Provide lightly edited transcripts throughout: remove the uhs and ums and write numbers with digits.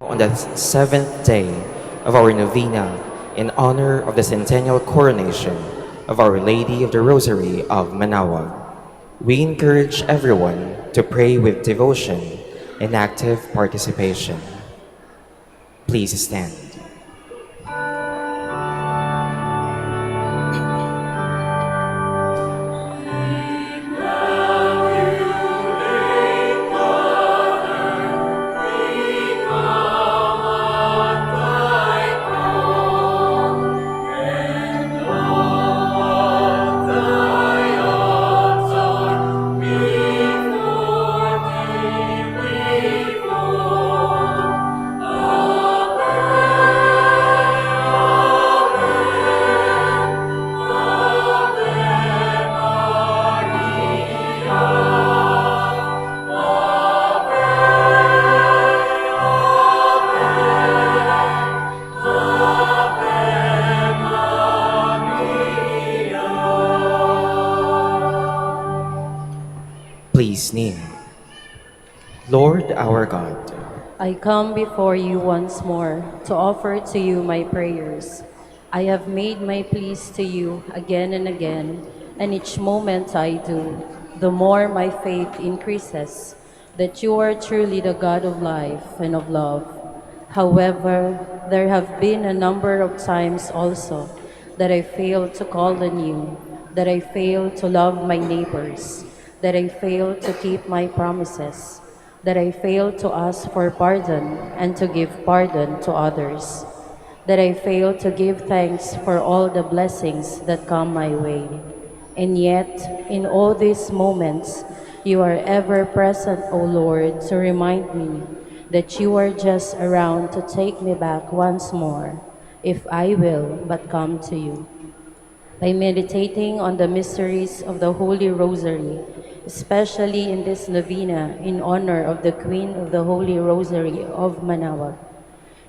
On the seventh day of our Novena, in honor of the centennial coronation of Our Lady of the Rosary of Manaoag, we encourage everyone to pray with devotion and active participation. Please stand. Please kneel. Lord our God, I come before you once more to offer to you my prayers. I have made my pleas to you again and again, and each moment I do, the more my faith increases that you are truly the God of life and of love. However, there have been a number of times also that I failed to call on you, that I failed to love my neighbors, that I failed to keep my promises, that I failed to ask for pardon and to give pardon to others, that I failed to give thanks for all the blessings that come my way. And yet, in all these moments, you are ever present, O Lord, to remind me that you are just around to take me back once more, if I will but come to you. By meditating on the mysteries of the Holy Rosary, especially in this novena in honor of the Queen of the Holy Rosary of Manaoag,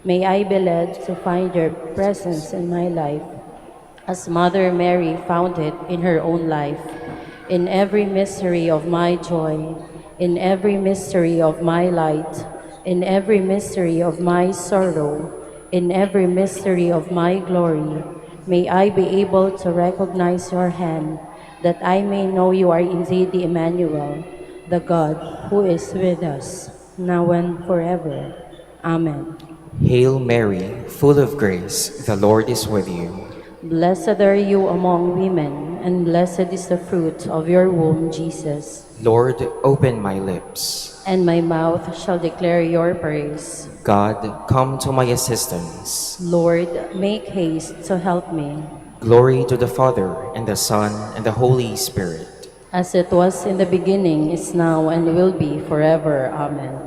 may I be led to find your presence in my life, as Mother Mary found it in her own life, in every mystery of my joy, in every mystery of my light, in every mystery of my sorrow, in every mystery of my glory. May I be able to recognize your hand, that I may know you are indeed the Emmanuel, the God who is with us, now and forever. Amen. Hail Mary, full of grace, the Lord is with you. Blessed are you among women, and blessed is the fruit of your womb, Jesus. Lord, open my lips. And my mouth shall declare your praise. God, come to my assistance. Lord, make haste to help me. Glory to the Father, and the Son, and the Holy Spirit. As it was in the beginning, is now, and will be forever. Amen.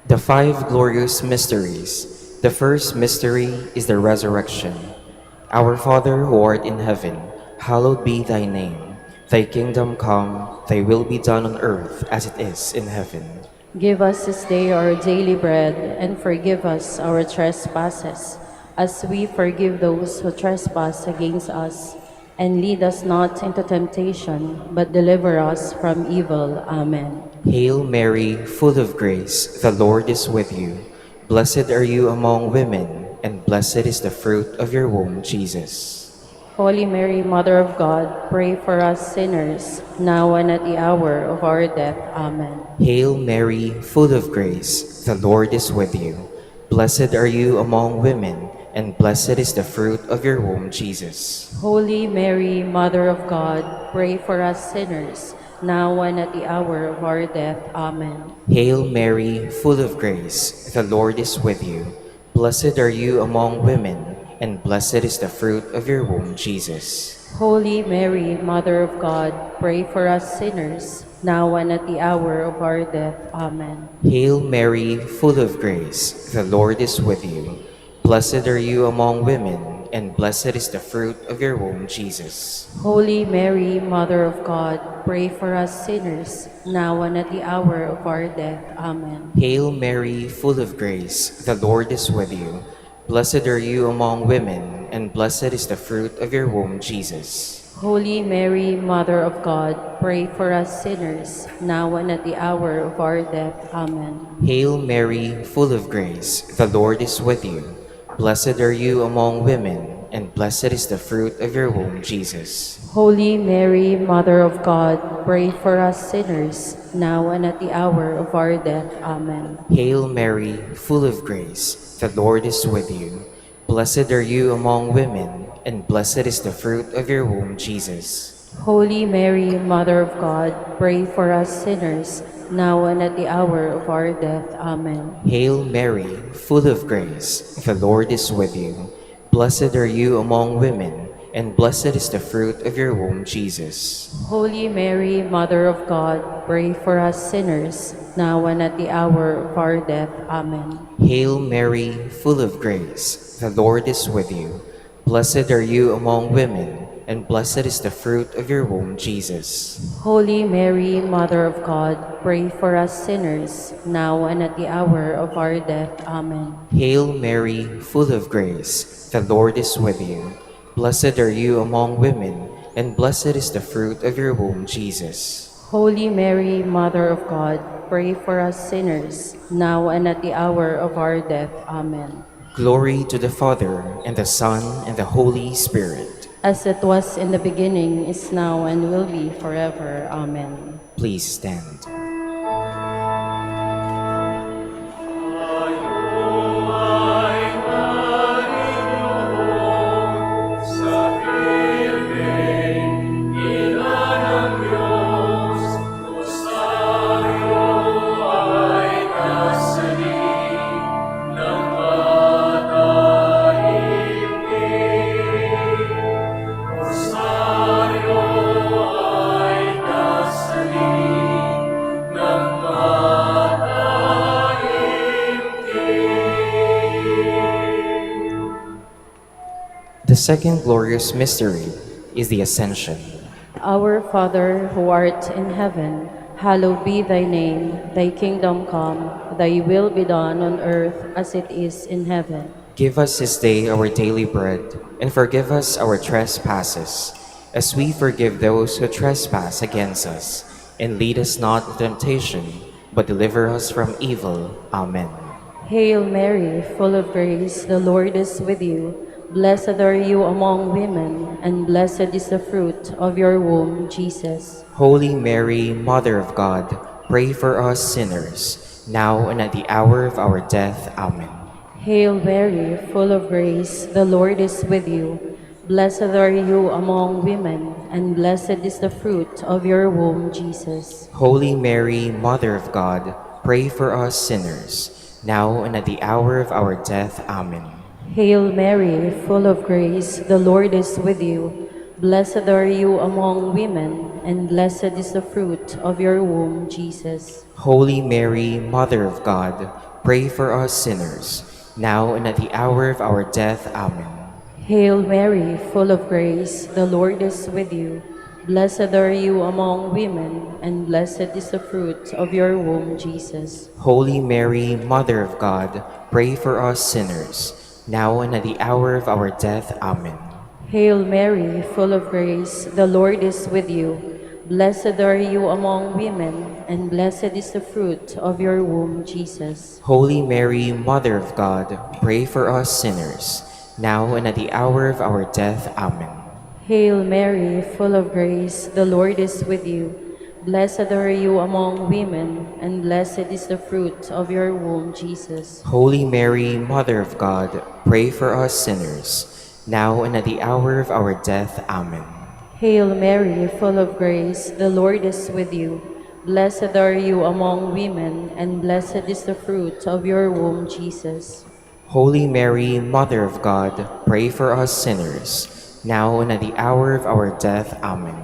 The five glorious mysteries. The first mystery is the resurrection. Our Father who art in heaven, hallowed be thy name. Thy kingdom come, thy will be done on earth as it is in heaven. Give us this day our daily bread, and forgive us our trespasses, as we forgive those who trespass against us. And lead us not into temptation, but deliver us from evil. Amen. Hail Mary, full of grace, the Lord is with you. Blessed are you among women, and blessed is the fruit of your womb, Jesus. Holy Mary, Mother of God, pray for us sinners, now and at the hour of our death. Amen. Hail Mary, full of grace, the Lord is with you. Blessed are you among women, and blessed is the fruit of your womb, Jesus. Holy Mary, Mother of God, pray for us sinners, now and at the hour of our death. Amen. Hail Mary, full of grace, the Lord is with you. Blessed are you among women, and blessed is the fruit of your womb, Jesus. Holy Mary, Mother of God, pray for us sinners, now and at the hour of our death. Amen. Hail Mary, full of grace, the Lord is with you. Blessed are you among women, and blessed is the fruit of your womb, Jesus. Holy Mary, Mother of God, pray for us sinners, now and at the hour of our death. Amen. Hail Mary, full of grace, the Lord is with you. Blessed are you among women, and blessed is the fruit of your womb, Jesus. Holy Mary, Mother of God, pray for us sinners, now and at the hour of our death. Amen. Hail Mary, full of grace, the Lord is with you. Blessed are you among women, and blessed is the fruit of your womb, Jesus. Holy Mary, Mother of God, pray for us sinners, now and at the hour of our death. Amen. Hail Mary, full of grace, the Lord is with you. Blessed are you among women, and blessed is the fruit of your womb, Jesus. Holy Mary, Mother of God, pray for us sinners, now and at the hour of our death. Amen. Hail Mary, full of grace, the Lord is with you. Blessed are you among women, and blessed is the fruit of your womb, Jesus. Holy Mary, Mother of God, pray for us sinners, now and at the hour of our death. Amen. Hail Mary, full of grace, the Lord is with you. Blessed are you among women, and blessed is the fruit of your womb, Jesus. Holy Mary, Mother of God, pray for us sinners, now and at the hour of our death. Amen. Hail Mary, full of grace, the Lord is with you. Blessed are you among women, and blessed is the fruit of your womb, Jesus. Holy Mary, Mother of God, pray for us sinners, now and at the hour of our death. Amen. Glory to the Father, and the Son, and the Holy Spirit. As it was in the beginning, is now, and will be forever. Amen. Please stand. The second glorious mystery is the Ascension. Our Father, who art in heaven, hallowed be thy name. Thy kingdom come, thy will be done on earth as it is in heaven. Give us this day our daily bread, and forgive us our trespasses, as we forgive those who trespass against us. And lead us not into temptation, but deliver us from evil. Amen. Hail Mary, full of grace, the Lord is with you. Blessed are you among women, and blessed is the fruit of your womb, Jesus. Holy Mary, Mother of God, pray for us sinners, now and at the hour of our death. Amen. Hail Mary, full of grace, the Lord is with you. Blessed are you among women, and blessed is the fruit of your womb, Jesus. Holy Mary, Mother of God, pray for us sinners, now and at the hour of our death. Amen. Hail Mary, full of grace, the Lord is with you. Blessed are you among women, and blessed is the fruit of your womb, Jesus. Holy Mary, Mother of God, pray for us sinners, now and at the hour of our death. Amen. Hail Mary, full of grace, the Lord is with you. Blessed are you among women, and blessed is the fruit of your womb, Jesus. Holy Mary, Mother of God, pray for us sinners, now and at the hour of our death. Amen. Hail Mary, full of grace, the Lord is with you. Blessed are you among women, and blessed is the fruit of your womb, Jesus. Holy Mary, Mother of God, pray for us sinners, now and at the hour of our death. Amen. Hail Mary, full of grace, the Lord is with you. Blessed are you among women, and blessed is the fruit of your womb, Jesus. Holy Mary, Mother of God, pray for us sinners, now and at the hour of our death. Amen. Hail Mary, full of grace, the Lord is with you. Blessed are you among women, and blessed is the fruit of your womb, Jesus. Holy Mary, Mother of God, pray for us sinners, now and at the hour of our death. Amen.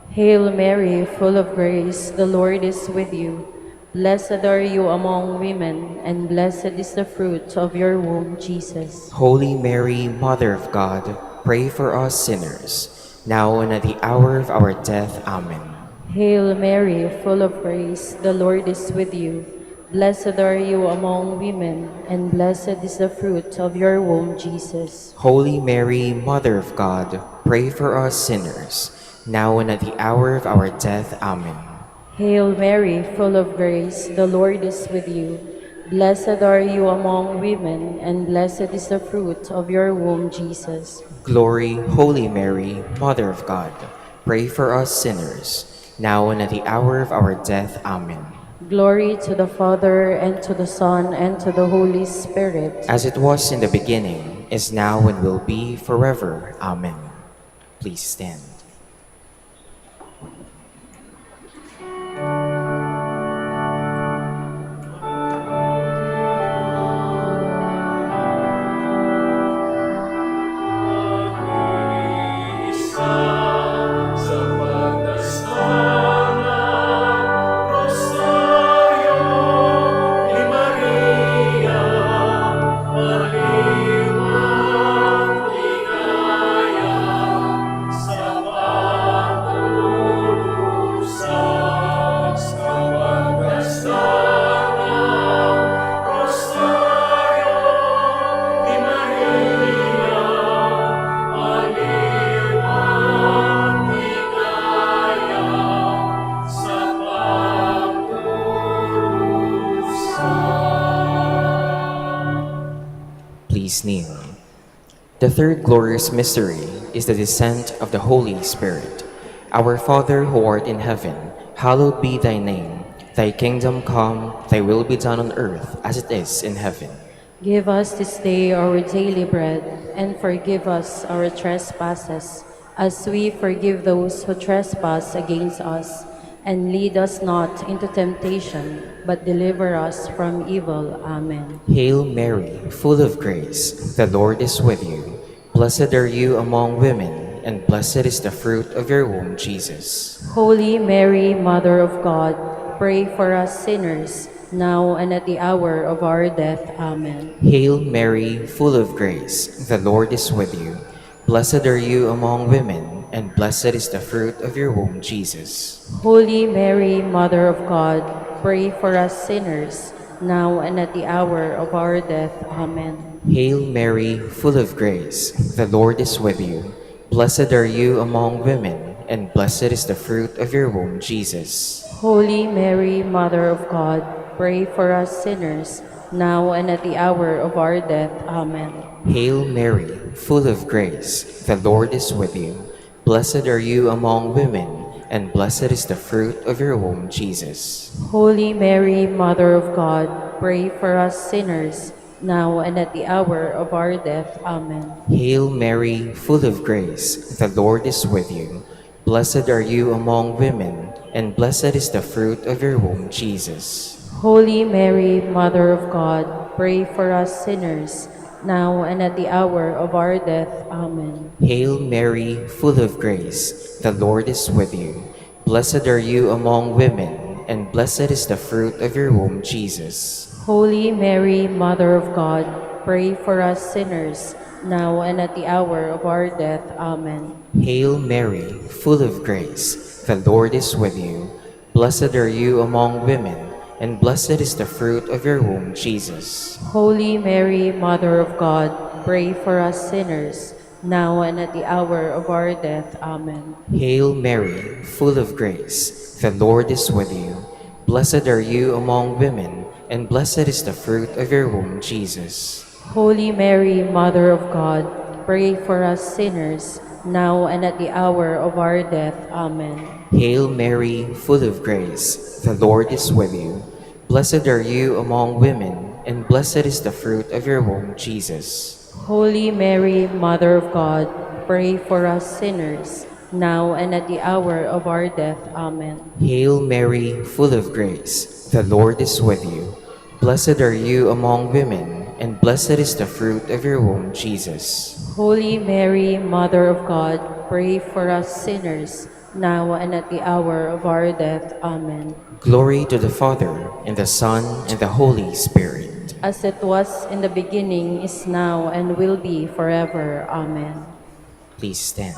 Hail Mary, full of grace, the Lord is with you. Blessed are you among women, and blessed is the fruit of your womb, Jesus. Holy Mary, Mother of God, pray for us sinners, now and at the hour of our death. Amen. Hail Mary, full of grace, the Lord is with you. Blessed are you among women, and blessed is the fruit of your womb, Jesus. Holy Mary, Mother of God, pray for us sinners, now and at the hour of our death. Amen. Hail Mary, full of grace, the Lord is with you. Blessed are you among women, and blessed is the fruit of your womb, Jesus. Glory, Holy Mary, Mother of God, pray for us sinners, now and at the hour of our death. Amen. Glory to the Father, and to the Son, and to the Holy Spirit. As it was in the beginning, is now, and will be forever. Amen. Please stand. Please kneel. The third glorious mystery is the descent of the Holy Spirit. Our Father who art in heaven, hallowed be thy name. Thy kingdom come, thy will be done on earth as it is in heaven. Give us this day our daily bread, and forgive us our trespasses, as we forgive those who trespass against us. And lead us not into temptation, but deliver us from evil. Amen. Hail Mary, full of grace, the Lord is with you. Blessed are you among women, and blessed is the fruit of your womb, Jesus. Holy Mary, Mother of God, pray for us sinners, now and at the hour of our death. Amen. Hail Mary, full of grace, the Lord is with you. Blessed are you among women, and blessed is the fruit of your womb, Jesus. Holy Mary, Mother of God, pray for us sinners, now and at the hour of our death. Amen. Hail Mary, full of grace, the Lord is with you. Blessed are you among women, and blessed is the fruit of your womb, Jesus. Holy Mary, Mother of God, pray for us sinners, now and at the hour of our death. Amen. Hail Mary, full of grace, the Lord is with you. Blessed are you among women, and blessed is the fruit of your womb, Jesus. Holy Mary, Mother of God, pray for us sinners, now and at the hour of our death. Amen. Hail Mary, full of grace, the Lord is with you. Blessed are you among women, and blessed is the fruit of your womb, Jesus. Holy Mary, Mother of God, pray for us sinners, now and at the hour of our death. Amen. Hail Mary, full of grace, the Lord is with you. Blessed are you among women, and blessed is the fruit of your womb, Jesus. Holy Mary, Mother of God, pray for us sinners, now and at the hour of our death. Amen. Hail Mary, full of grace, the Lord is with you. Blessed are you among women, and blessed is the fruit of your womb, Jesus. Holy Mary, Mother of God, pray for us sinners, now and at the hour of our death. Amen. Hail Mary, full of grace, the Lord is with you. Blessed are you among women, and blessed is the fruit of your womb, Jesus. Holy Mary, Mother of God, pray for us sinners, now and at the hour of our death. Amen. Hail Mary, full of grace, the Lord is with you. Blessed are you among women, and blessed is the fruit of your womb, Jesus. Holy Mary, Mother of God, pray for us sinners, now and at the hour of our death. Amen. Hail Mary, full of grace, the Lord is with you. Blessed are you among women, and blessed is the fruit of your womb, Jesus. Holy Mary, Mother of God, pray for us sinners, now and at the hour of our death. Amen. Glory to the Father, and the Son, and the Holy Spirit. As it was in the beginning, is now, and will be forever. Amen. Please stand.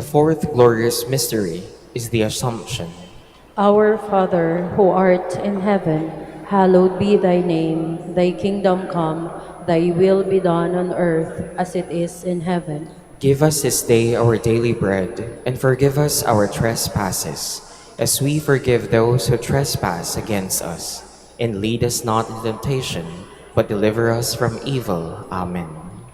fourth glorious mystery is the Assumption. Our Father, who art in heaven, hallowed be thy name. Thy kingdom come, thy will be done on earth as it is in heaven. Give us this day our daily bread, and forgive us our trespasses, as we forgive those who trespass against us. And lead us not into temptation, but deliver us from evil. Amen.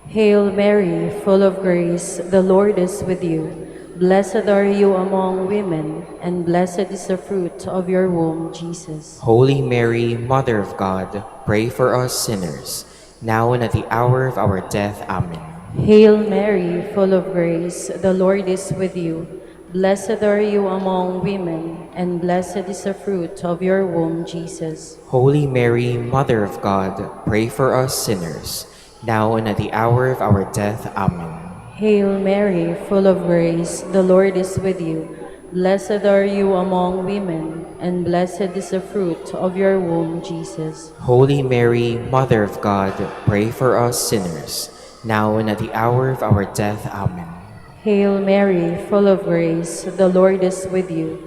Hail Mary, full of grace, the Lord is with you. Blessed are you among women, and blessed is the fruit of your womb, Jesus. Holy Mary, Mother of God, pray for us sinners, now and at the hour of our death. Amen. Hail Mary, full of grace, the Lord is with you. Blessed are you among women, and blessed is the fruit of your womb, Jesus. Holy Mary, Mother of God, pray for us sinners, now and at the hour of our death. Amen. Hail Mary, full of grace, the Lord is with you. Blessed are you among women, and blessed is the fruit of your womb, Jesus. Holy Mary, Mother of God, pray for us sinners, now and at the hour of our death. Amen. Hail Mary, full of grace, the Lord is with you.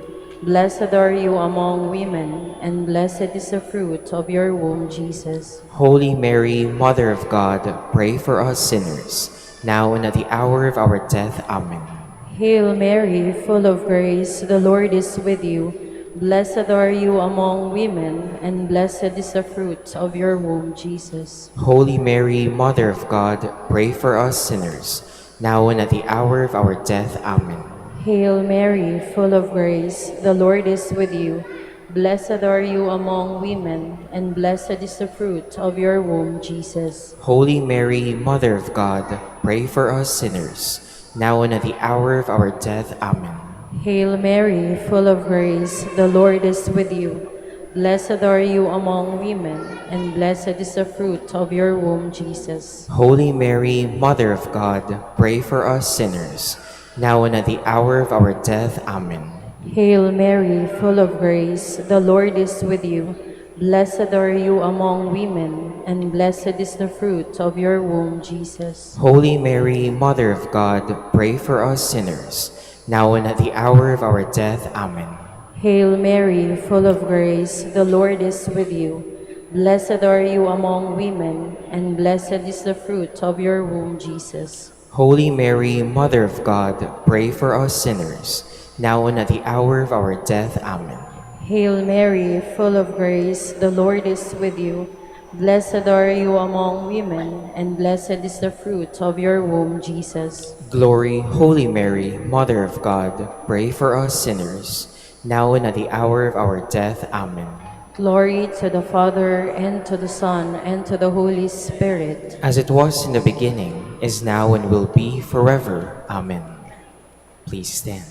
Blessed are you among women, and blessed is the fruit of your womb, Jesus. Holy Mary, Mother of God, pray for us sinners, now and at the hour of our death. Amen. Hail Mary, full of grace, the Lord is with you. Blessed are you among women, and blessed is the fruit of your womb, Jesus. Holy Mary, Mother of God, pray for us sinners, now and at the hour of our death. Amen. Hail Mary, full of grace, the Lord is with you. Blessed are you among women, and blessed is the fruit of your womb, Jesus. Holy Mary, Mother of God, pray for us sinners, now and at the hour of our death. Amen. Hail Mary, full of grace, the Lord is with you. Blessed are you among women, and blessed is the fruit of your womb, Jesus. Holy Mary, Mother of God, pray for us sinners, now and at the hour of our death. Amen. Hail Mary, full of grace, the Lord is with you. Blessed are you among women, and blessed is the fruit of your womb, Jesus. Holy Mary, Mother of God, pray for us sinners, now and at the hour of our death. Amen. Hail Mary, full of grace, the Lord is with you. Blessed are you among women, and blessed is the fruit of your womb, Jesus. Holy Mary, Mother of God, pray for us sinners, now and at the hour of our death. Amen. Hail Mary, full of grace, the Lord is with you. Blessed are you among women, and blessed is the fruit of your womb, Jesus. Glory, Holy Mary, Mother of God, pray for us sinners, now and at the hour of our death. Amen. Glory to the Father, and to the Son, and to the Holy Spirit. As it was in the beginning, is now, and will be forever. Amen. Please stand.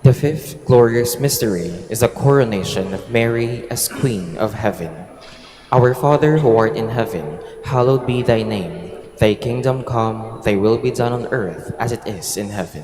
The fifth glorious mystery is the coronation of Mary as Queen of Heaven. Our Father who art in heaven, hallowed be thy name. Thy kingdom come, thy will be done on earth as it is in heaven.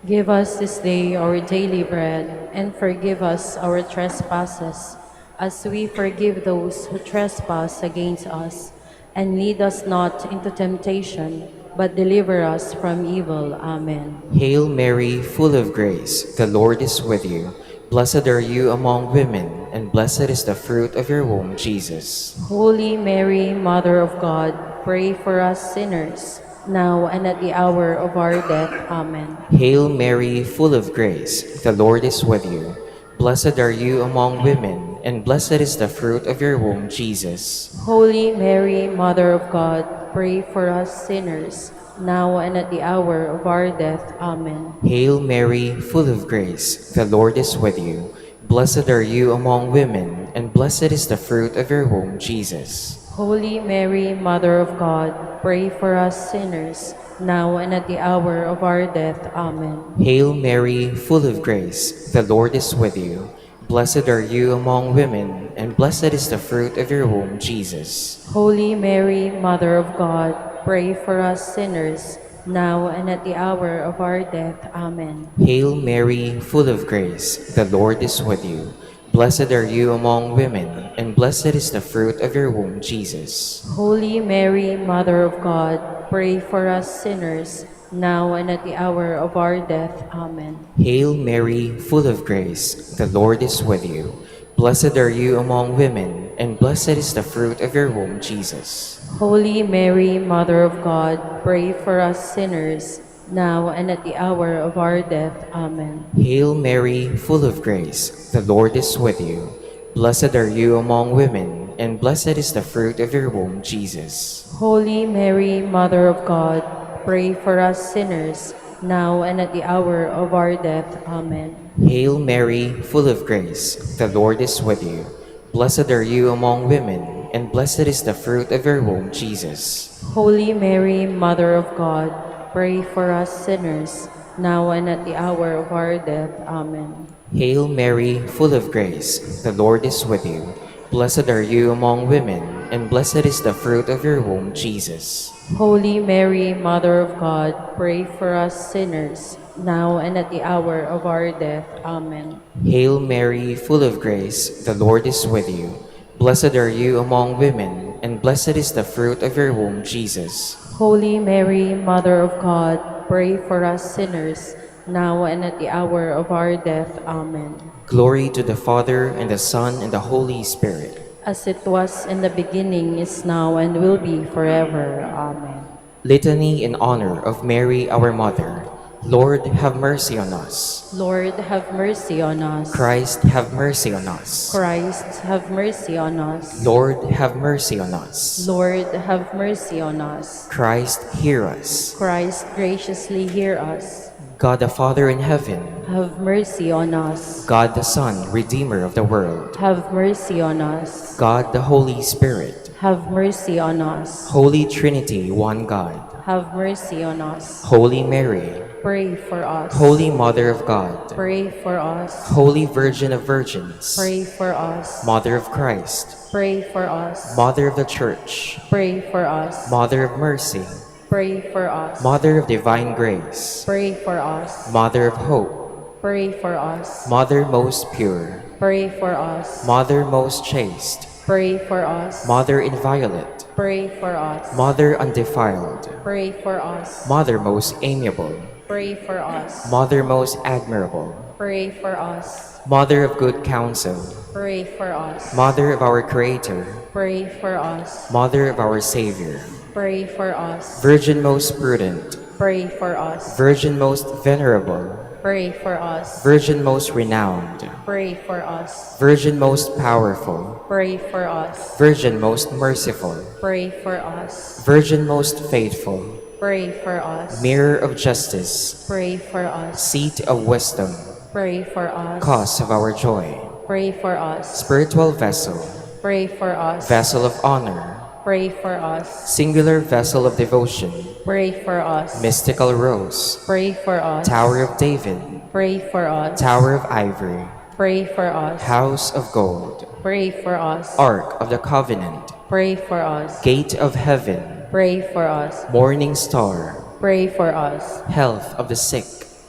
Give us this day our daily bread, and forgive us our trespasses, as we forgive those who trespass against us. And lead us not into temptation, but deliver us from evil. Amen. Hail Mary, full of grace, the Lord is with you. Blessed are you among women, and blessed is the fruit of your womb, Jesus. Holy Mary, Mother of God, pray for us sinners, now and at the hour of our death. Amen. Hail Mary, full of grace, the Lord is with you. Blessed are you among women, and blessed is the fruit of your womb, Jesus. Holy Mary, Mother of God, pray for us sinners, now and at the hour of our death. Amen. Hail Mary, full of grace, the Lord is with you. Blessed are you among women, and blessed is the fruit of your womb, Jesus. Holy Mary, Mother of God, pray for us sinners, now and at the hour of our death. Amen. Hail Mary, full of grace, the Lord is with you. Blessed are you among women, and blessed is the fruit of your womb, Jesus. Holy Mary, Mother of God, pray for us sinners, now and at the hour of our death. Amen. Hail Mary, full of grace, the Lord is with you. Blessed are you among women, and blessed is the fruit of your womb, Jesus. Holy Mary, Mother of God, pray for us sinners, now and at the hour of our death. Amen. Hail Mary, full of grace, the Lord is with you. Blessed are you among women, and blessed is the fruit of your womb, Jesus. Holy Mary, Mother of God, pray for us sinners, now and at the hour of our death. Amen. Hail Mary, full of grace, the Lord is with you. Blessed are you among women, and blessed is the fruit of your womb, Jesus. Holy Mary, Mother of God, pray for us sinners, now and at the hour of our death. Amen. Hail Mary, full of grace, the Lord is with you. Blessed are you among women, and blessed is the fruit of your womb, Jesus. Holy Mary, Mother of God, pray for us sinners, now and at the hour of our death. Amen. Hail Mary, full of grace, the Lord is with you. Blessed are you among women, and blessed is the fruit of your womb, Jesus. Holy Mary, Mother of God, pray for us sinners, now and at the hour of our death. Amen. Hail Mary, full of grace, the Lord is with you. Blessed are you among women, and blessed is the fruit of your womb, Jesus. Holy Mary, Mother of God, pray for us sinners, now and at the hour of our death. Amen. Glory to the Father, and the Son, and the Holy Spirit. As it was in the beginning, is now, and will be forever. Amen. Litany in honor of Mary, our Mother. Lord, have mercy on us. Lord, have mercy on us. Christ, have mercy on us. Christ, have mercy on us. Lord, have mercy on us. Lord, have mercy on us. Christ, hear us. Christ, graciously hear us. God the Father in heaven, Have mercy on us. God the Son, Redeemer of the world, Have mercy on us. God the Holy Spirit, Have mercy on us. Holy Trinity, one God, Have mercy on us. Holy Mary, Pray for us. Holy Mother of God, Pray for us. Holy Virgin of Virgins, Pray for us. Mother of Christ, Pray for us. Mother of the Church, Pray for us. Mother of Mercy, Pray for us. Mother of Divine Grace, Pray for us. Mother of Hope, Pray for us. Mother most pure, Pray for us. Mother most chaste, Pray for us. Mother inviolate, Pray for us. Mother undefiled, Pray for us. Mother most amiable, Pray for us. Mother most admirable, Pray for us. Mother of good counsel, Pray for us. Mother of our Creator, Pray for us. Mother of our Savior, Pray for us. Virgin most prudent, Pray for us. Virgin most venerable, Pray for us. Virgin most renowned, Pray for us. Virgin most powerful, Pray for us. Virgin most merciful, Pray for us. Virgin most faithful, Pray for us. Mirror of justice, Pray for us. Seat of wisdom, Pray for us. Cause of our joy, Pray for us. Spiritual vessel, Pray for us. Vessel of honor, Pray for us. Singular vessel of devotion, Pray for us. Mystical rose, Pray for us. Tower of David, Pray for us. Tower of ivory, Pray for us. House of gold, Pray for us. Ark of the covenant, Pray for us. Gate of heaven, Pray for us. Morning star, Pray for us. Health of the sick,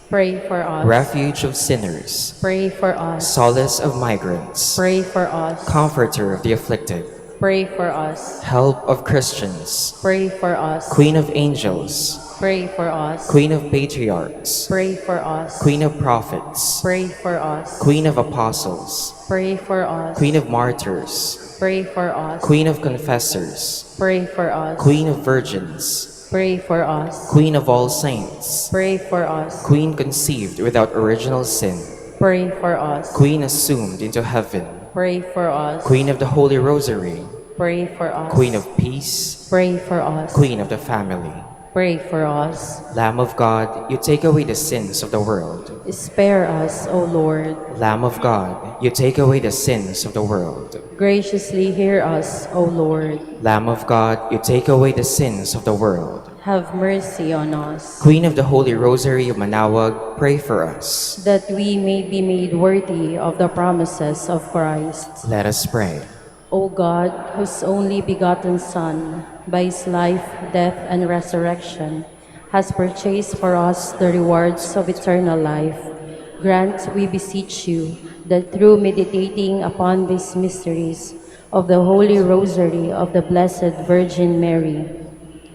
Pray for us. Refuge of sinners, Pray for us. Solace of migrants, Pray for us. Comforter of the afflicted, Pray for us. Help of Christians, Pray for us. Queen of angels, Pray for us. Queen of patriarchs, Pray for us. Queen of prophets, Pray for us. Queen of apostles, Pray for us. Queen of martyrs, Pray for us. Queen of confessors, Pray for us. Queen of virgins, Pray for us. Queen of all saints, Pray for us. Queen conceived without original sin, Pray for us. Queen assumed into heaven, Pray for us. Queen of the Holy Rosary, Pray for us. Queen of peace, Pray for us. Queen of the family. Pray for us. Lamb of God, you take away the sins of the world. Spare us, O Lord. Lamb of God, you take away the sins of the world. Graciously hear us, O Lord. Lamb of God, you take away the sins of the world. Have mercy on us, Queen of the Holy Rosary of Manaoag, pray for us. that we may be made worthy of the promises of Christ. Let us pray. O God, whose only begotten Son, by his life, death, and resurrection, has purchased for us the rewards of eternal life, grant, we beseech you, that through meditating upon these mysteries of the Holy Rosary of the Blessed Virgin Mary,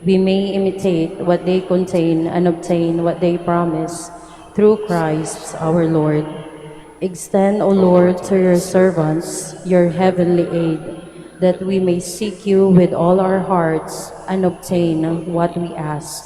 we may imitate what they contain and obtain what they promise, through Christ our Lord. Extend, O Lord, to your servants your heavenly aid, that we may seek you with all our hearts and obtain what we ask.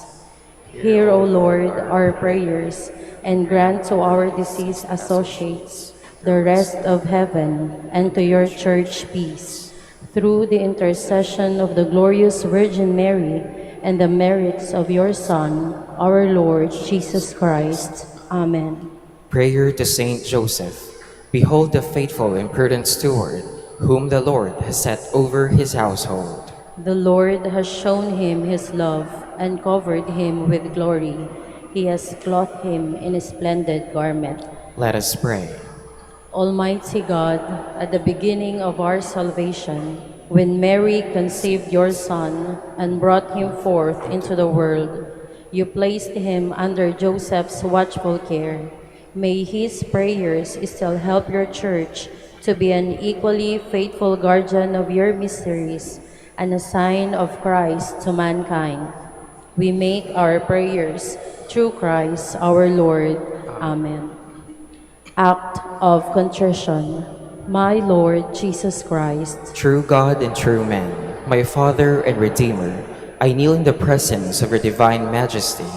Hear, O Lord, our prayers, and grant to our deceased associates the rest of heaven, and to your church peace, through the intercession of the glorious Virgin Mary and the merits of your Son, our Lord Jesus Christ. Amen. Prayer to Saint Joseph. Behold the faithful and prudent steward, whom the Lord has set over his household. The Lord has shown him his love and covered him with glory. He has clothed him in a splendid garment. Let us pray. Almighty God, at the beginning of our salvation, when Mary conceived your Son and brought him forth into the world, you placed him under Joseph's watchful care. May his prayers still help your church to be an equally faithful guardian of your mysteries and a sign of Christ to mankind. We make our prayers through Christ our Lord. Amen. Act of Contrition. My Lord Jesus Christ, True God and true man, my Father and Redeemer, I kneel in the presence of your divine majesty,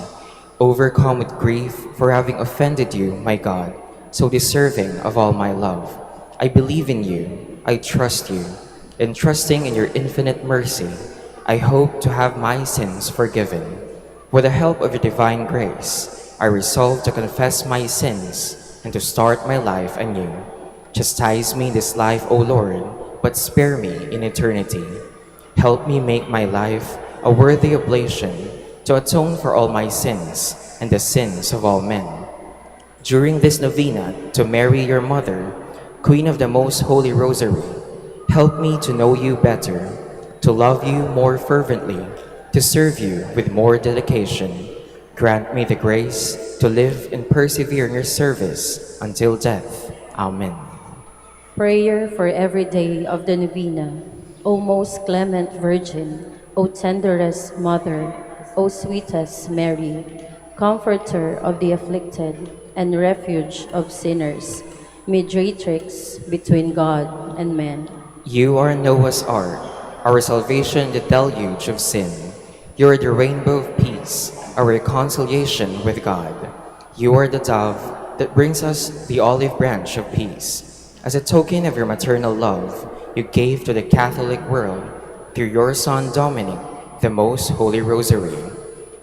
overcome with grief for having offended you, my God, so deserving of all my love. I believe in you, I trust you, and trusting in your infinite mercy, I hope to have my sins forgiven. With the help of your divine grace, I resolve to confess my sins and to start my life anew. Chastise me in this life, O Lord, but spare me in eternity. Help me make my life a worthy oblation to atone for all my sins and the sins of all men. During this novena to Mary, your mother, Queen of the Most Holy Rosary, help me to know you better, to love you more fervently, to serve you with more dedication. Grant me the grace to live and persevere in your service until death. Amen. prayer for every day of the novena. O most clement Virgin, O tenderest Mother, O sweetest Mary, Comforter of the afflicted and refuge of sinners, mediatrix between God and man. You are Noah's Ark, our salvation, the deluge of sin. You are the rainbow of peace, our reconciliation with God. You are the dove that brings us the olive branch of peace. As a token of your maternal love, you gave to the Catholic world, through your Son Dominic, the Most Holy Rosary.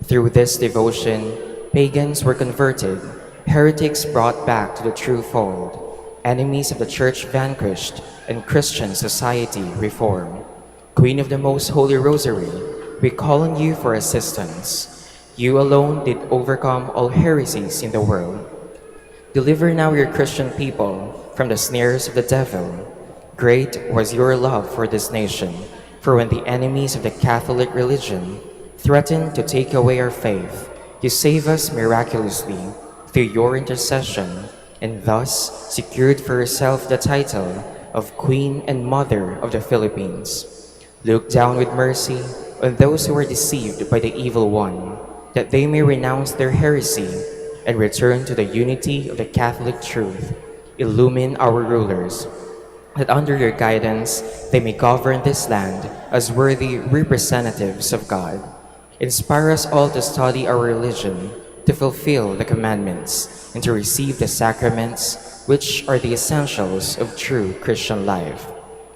Through this devotion, pagans were converted, heretics brought back to the true fold, enemies of the Church vanquished, and Christian society reformed. Queen of the Most Holy Rosary, we call on you for assistance. You alone did overcome all heresies in the world. Deliver now your Christian people from the snares of the devil. Great was your love for this nation, for when the enemies of the Catholic religion threatened to take away our faith, you save us miraculously through your intercession, and thus secured for yourself the title of Queen and Mother of the Philippines. Look down with mercy on those who are deceived by the evil one, that they may renounce their heresy and return to the unity of the Catholic truth. Illumine our rulers, that under your guidance they may govern this land as worthy representatives of God. Inspire us all to study our religion, to fulfill the commandments, and to receive the sacraments, which are the essentials of true Christian life.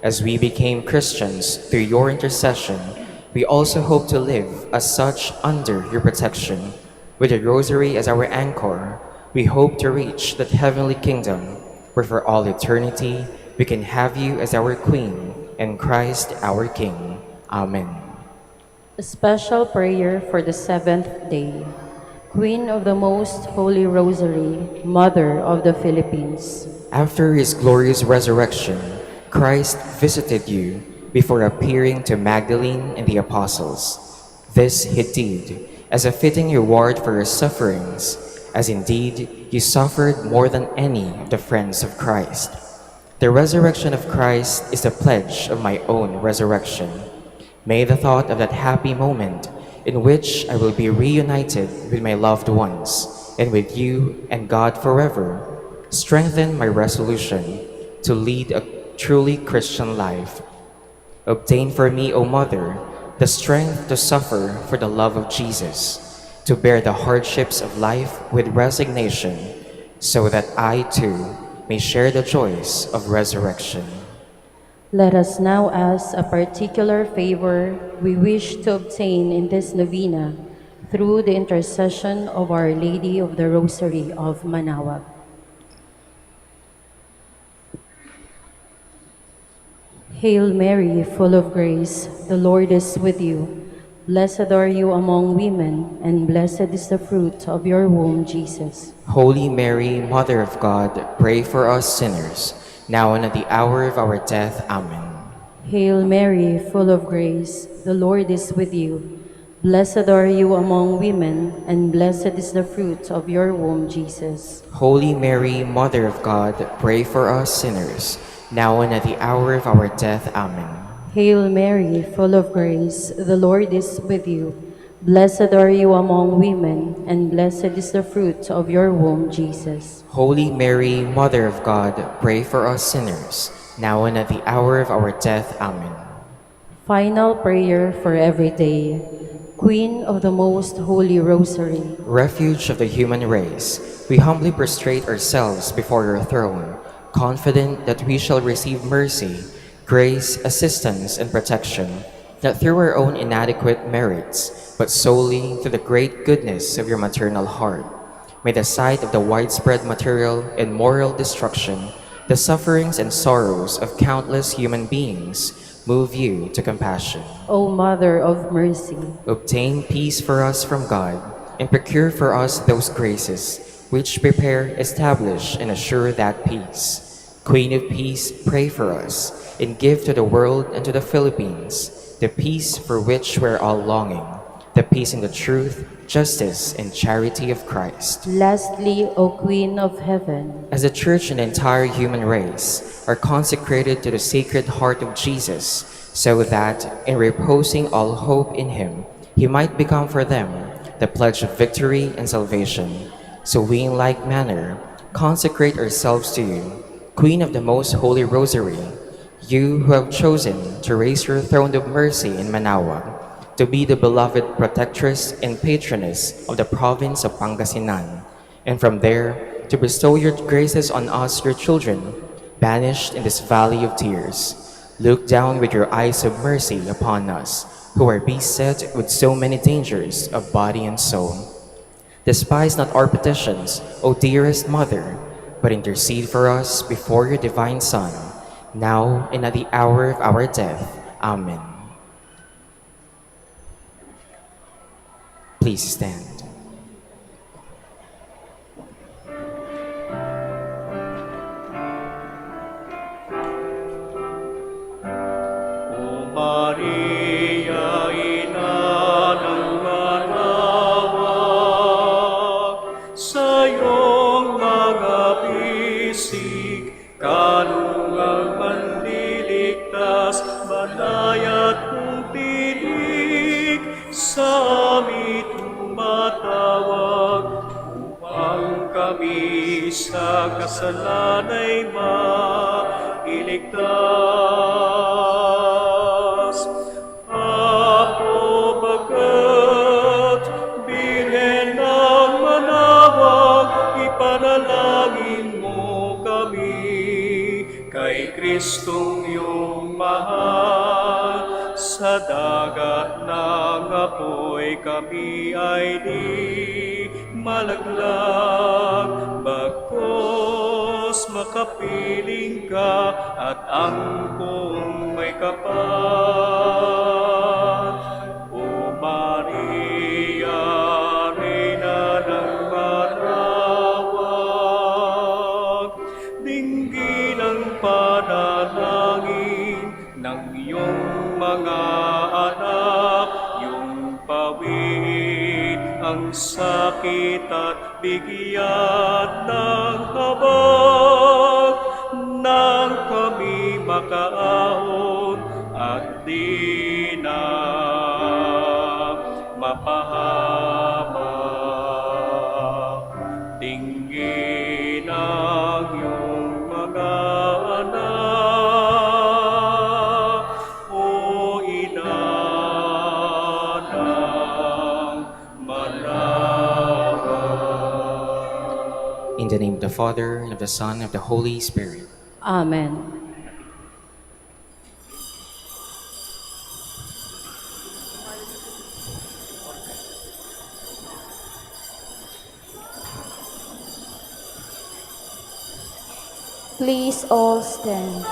As we became Christians through your intercession, We also hope to live as such under your protection. With the Rosary as our anchor, we hope to reach that heavenly kingdom where for all eternity we can have you as our Queen and Christ our King. Amen. A special prayer for the seventh day. Queen of the Most Holy Rosary, Mother of the Philippines. After his glorious resurrection, Christ visited you before appearing to Magdalene and the apostles. This he did as a fitting reward for your sufferings, as indeed you suffered more than any of the friends of Christ. The resurrection of Christ is the pledge of my own resurrection. May the thought of that happy moment in which I will be reunited with my loved ones and with you and God forever strengthen my resolution to lead a truly Christian life. Obtain for me, O Mother, the strength to suffer for the love of Jesus, to bear the hardships of life with resignation, so that I too may share the joys of resurrection. Let us now ask a particular favor we wish to obtain in this novena through the intercession of Our Lady of the Rosary of Manaoag. Hail Mary, full of grace, the Lord is with you. Blessed are you among women, and blessed is the fruit of your womb, Jesus. Holy Mary, Mother of God, pray for us sinners, now and at the hour of our death. Amen. Hail Mary, full of grace, the Lord is with you. Blessed are you among women, and blessed is the fruit of your womb, Jesus. Holy Mary, Mother of God, pray for us sinners, now and at the hour of our death. Amen. Hail Mary, full of grace, the Lord is with you. Blessed are you among women, and blessed is the fruit of your womb, Jesus. Holy Mary, Mother of God, pray for us sinners, now and at the hour of our death. Amen. Final prayer for every day. Queen of the Most Holy Rosary, Refuge of the human race, we humbly prostrate ourselves before your throne, confident that we shall receive mercy, grace, assistance, and protection, not through our own inadequate merits, but solely through the great goodness of your maternal heart. May the sight of the widespread material and moral destruction, the sufferings and sorrows of countless human beings, move you to compassion. O Mother of Mercy, Obtain peace for us from God, and procure for us those graces which prepare, establish, and assure that peace. Queen of Peace, pray for us, and give to the world and to the Philippines the peace for which we're all longing, the peace in the truth, justice, and charity of Christ. lastly, O Queen of Heaven, As the Church and the entire human race are consecrated to the Sacred Heart of Jesus, so that, in reposing all hope in Him, He might become for them the pledge of victory and salvation. So we in like manner consecrate ourselves to you, Queen of the Most Holy Rosary, you who have chosen to raise your throne of mercy in Manaoag, to be the beloved protectress and patroness of the province of Pangasinan, and from there to bestow your graces on us, your children, banished in this valley of tears. Look down with your eyes of mercy upon us, who are beset with so many dangers of body and soul. Despise not our petitions, O dearest Mother, but intercede for us before your divine Son, now and at the hour of our death. Amen. Please stand. O Maria, ina ng Manaoag, sa iyong mga bisig, kanungang manliligtas, banayat kong tinig, sa amin tumatawag, upang kami sa kasalanay mailigtas. Apo bagat, Birhen ng Manaoag, ipanalangin mo kami kay Kristong iyong mahal sa dagat na apoy kami ay di malaglag, bagkus makapiling ka at angkong may kapal. O Maria, Reyna ng Manaoag, dinggin ang panalangin ng iyong mga anak, yung pawid ang sakit at bigyan ng habag, nang kami makaahon at di na mapahamak. Dinggin ang iyong mga anak, o ina ng Manaoag. In the name of the Father, and of the Son, and of the Holy Spirit. Amen. Please all stand.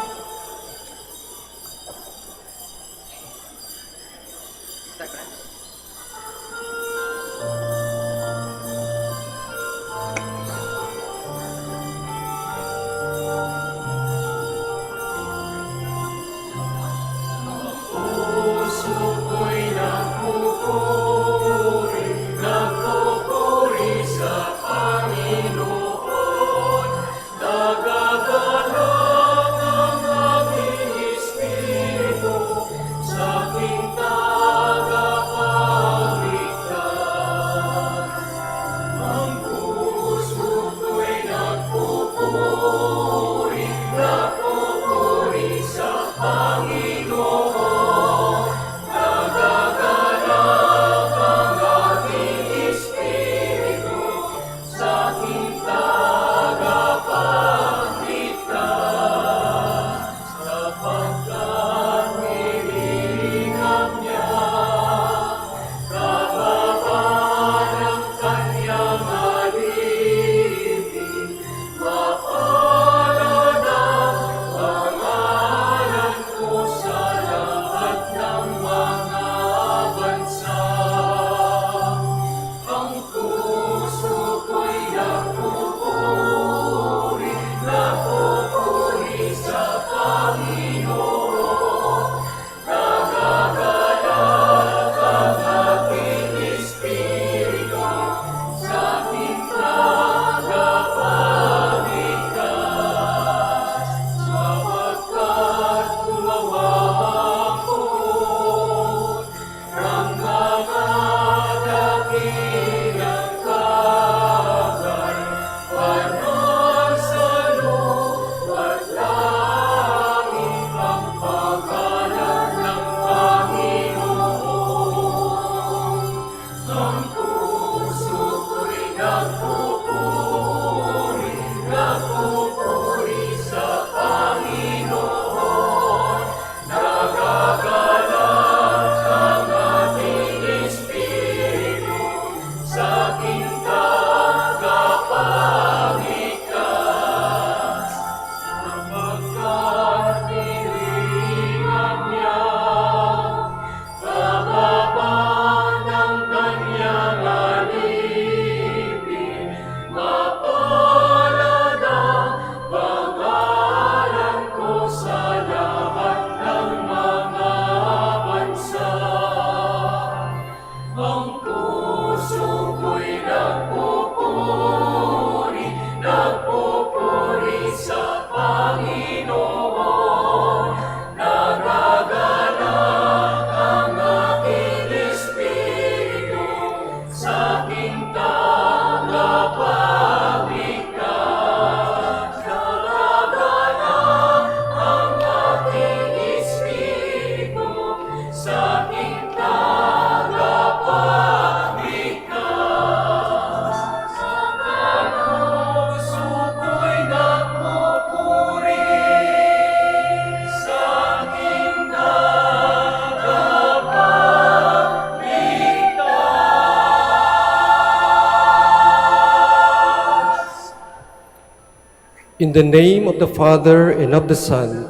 In the name of the Father, and of the Son,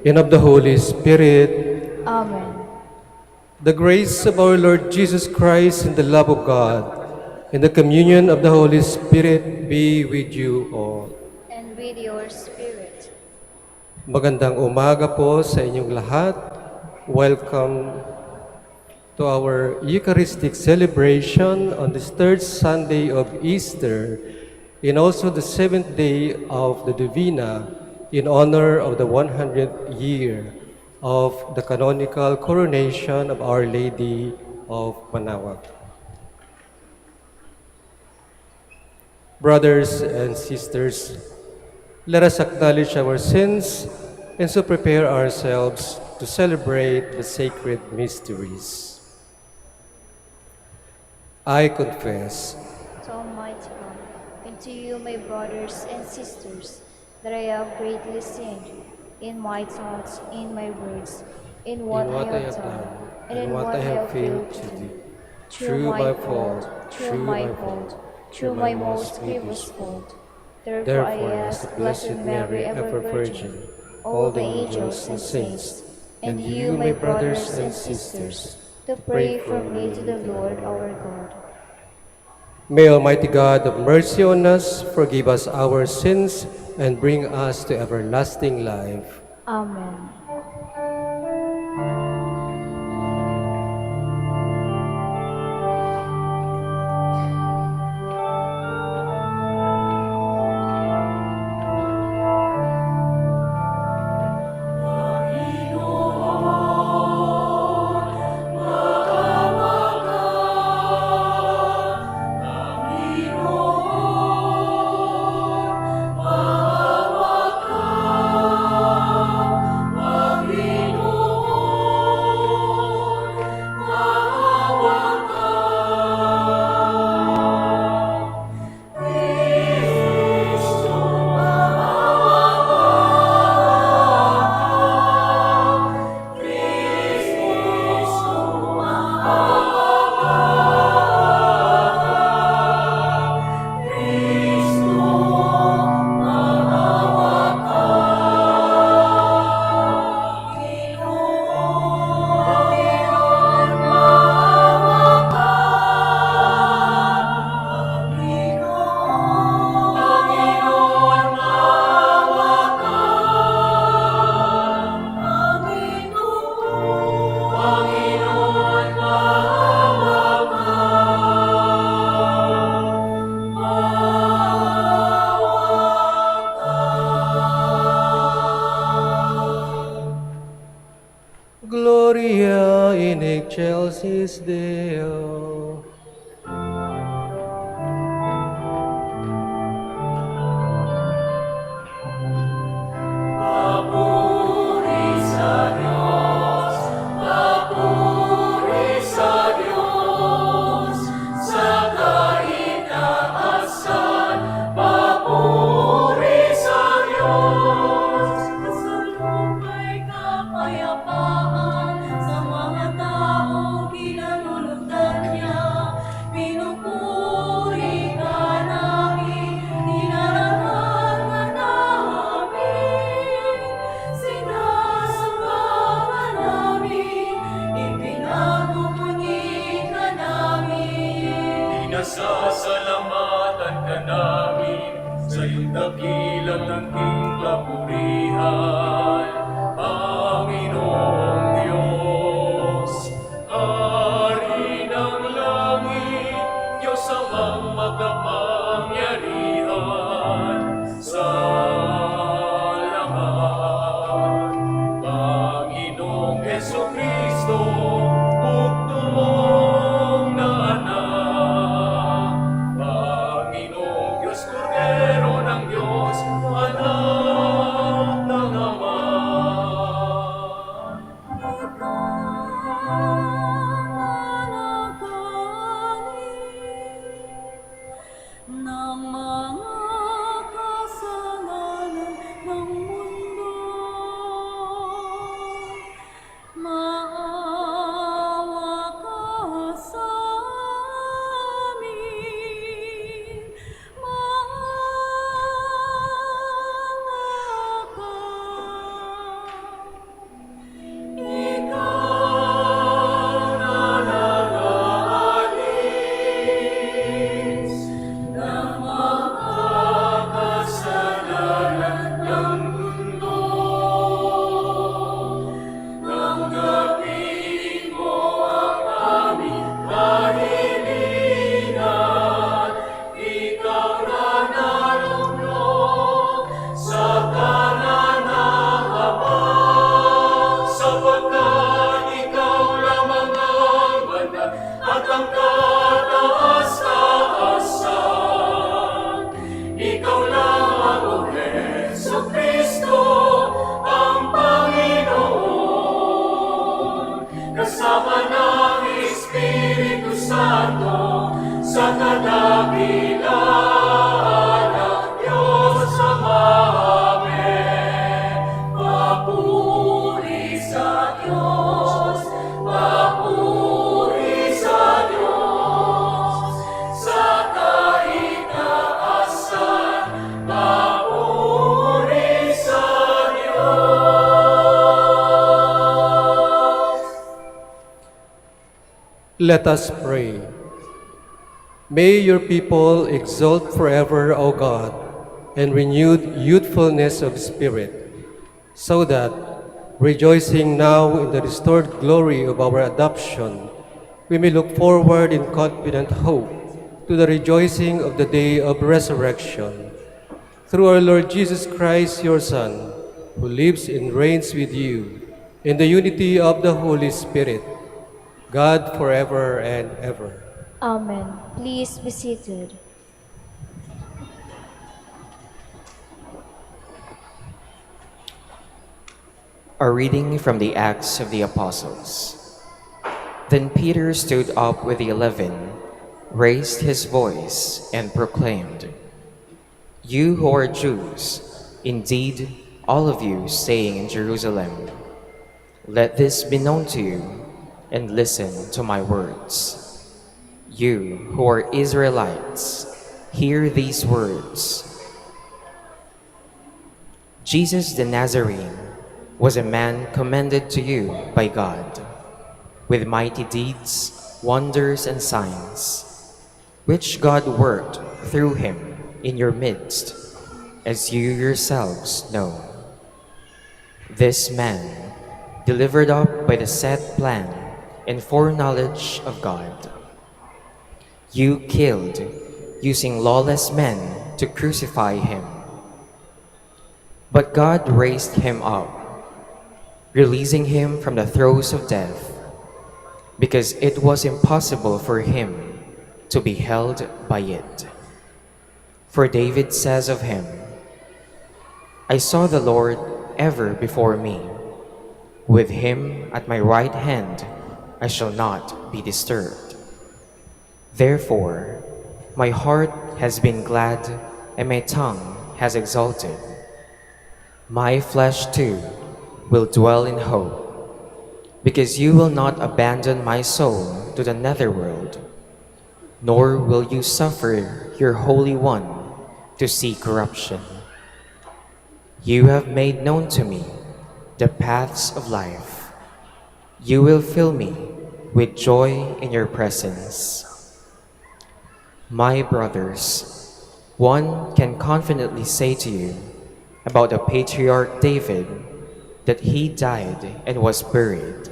and of the Holy Spirit, Amen. the grace of our Lord Jesus Christ and the love of God, and the communion of the Holy Spirit be with you all. And with your spirit. Magandang umaga po sa inyong lahat. Welcome to our Eucharistic celebration on this third Sunday of Easter, and also the seventh day of the Novena, in honor of the 100th year of the canonical coronation of Our Lady of Manaoag. Brothers and sisters, let us acknowledge our sins and so prepare ourselves to celebrate the sacred mysteries. I confess To Almighty God, and to you, my brothers and sisters, that I have greatly sinned in my thoughts, in my words, in what I have done, and in what I have failed to do. Through my fault, through my most grievous fault. Therefore I ask Blessed Mary, ever Virgin, all the angels and saints, and you, my brothers and sisters, to pray for me to the Lord our God. May Almighty God have mercy on us, forgive us our sins, and bring us to everlasting life. Amen. Gloria in excelsis Deo. May kapayapaan sa mga taong kinalulugdan niya. Pinupuri ka namin, dinararan ka namin. Sinasamba ka namin, ipinagmumuni ka namin. Pinasasalamatan ka namin sa iyong dakilang tangking kapurihan, Panginoong Diyos. Hari ng langit, Diyos amang makapangyarihan sa lahat. Panginoong Jesucristo, bugtong na anak. Panginoong Diyos, Kordero ng Diyos, anak ng Ama. Santo, sa kadakilaan ng Diyos Ama. Amen. Papuri sa Diyos, papuri sa Diyos, sa kaitaasan, papuri sa Diyos. Let us pray. May your people exult forever, O God, in renewed youthfulness of spirit, so that, rejoicing now in the restored glory of our adoption, we may look forward in confident hope to the rejoicing of the day of resurrection. Through our Lord Jesus Christ, your Son, who lives and reigns with you in the unity of the Holy Spirit, God forever and ever. Amen. Please be seated. A reading from the Acts of the Apostles. Then Peter stood up with the 11, raised his voice, and proclaimed, "You who are Jews, indeed all of you staying in Jerusalem, let this be known to you, and listen to my words. You who are Israelites, hear these words. Jesus the Nazarene was a man commended to you by God, with mighty deeds, wonders, and signs, which God worked through him in your midst, as you yourselves know. This man, delivered up by the set plan and foreknowledge of God, you killed, using lawless men to crucify him. But God raised him up, releasing him from the throes of death, because it was impossible for him to be held by it. For David says of him, I saw the Lord ever before me. With him at my right hand I shall not be disturbed. Therefore, my heart has been glad and my tongue has exulted. My flesh too will dwell in hope, because you will not abandon my soul to the netherworld, nor will you suffer your Holy One to see corruption. You have made known to me the paths of life. You will fill me with joy in your presence. My brothers, one can confidently say to you about the patriarch David that he died and was buried,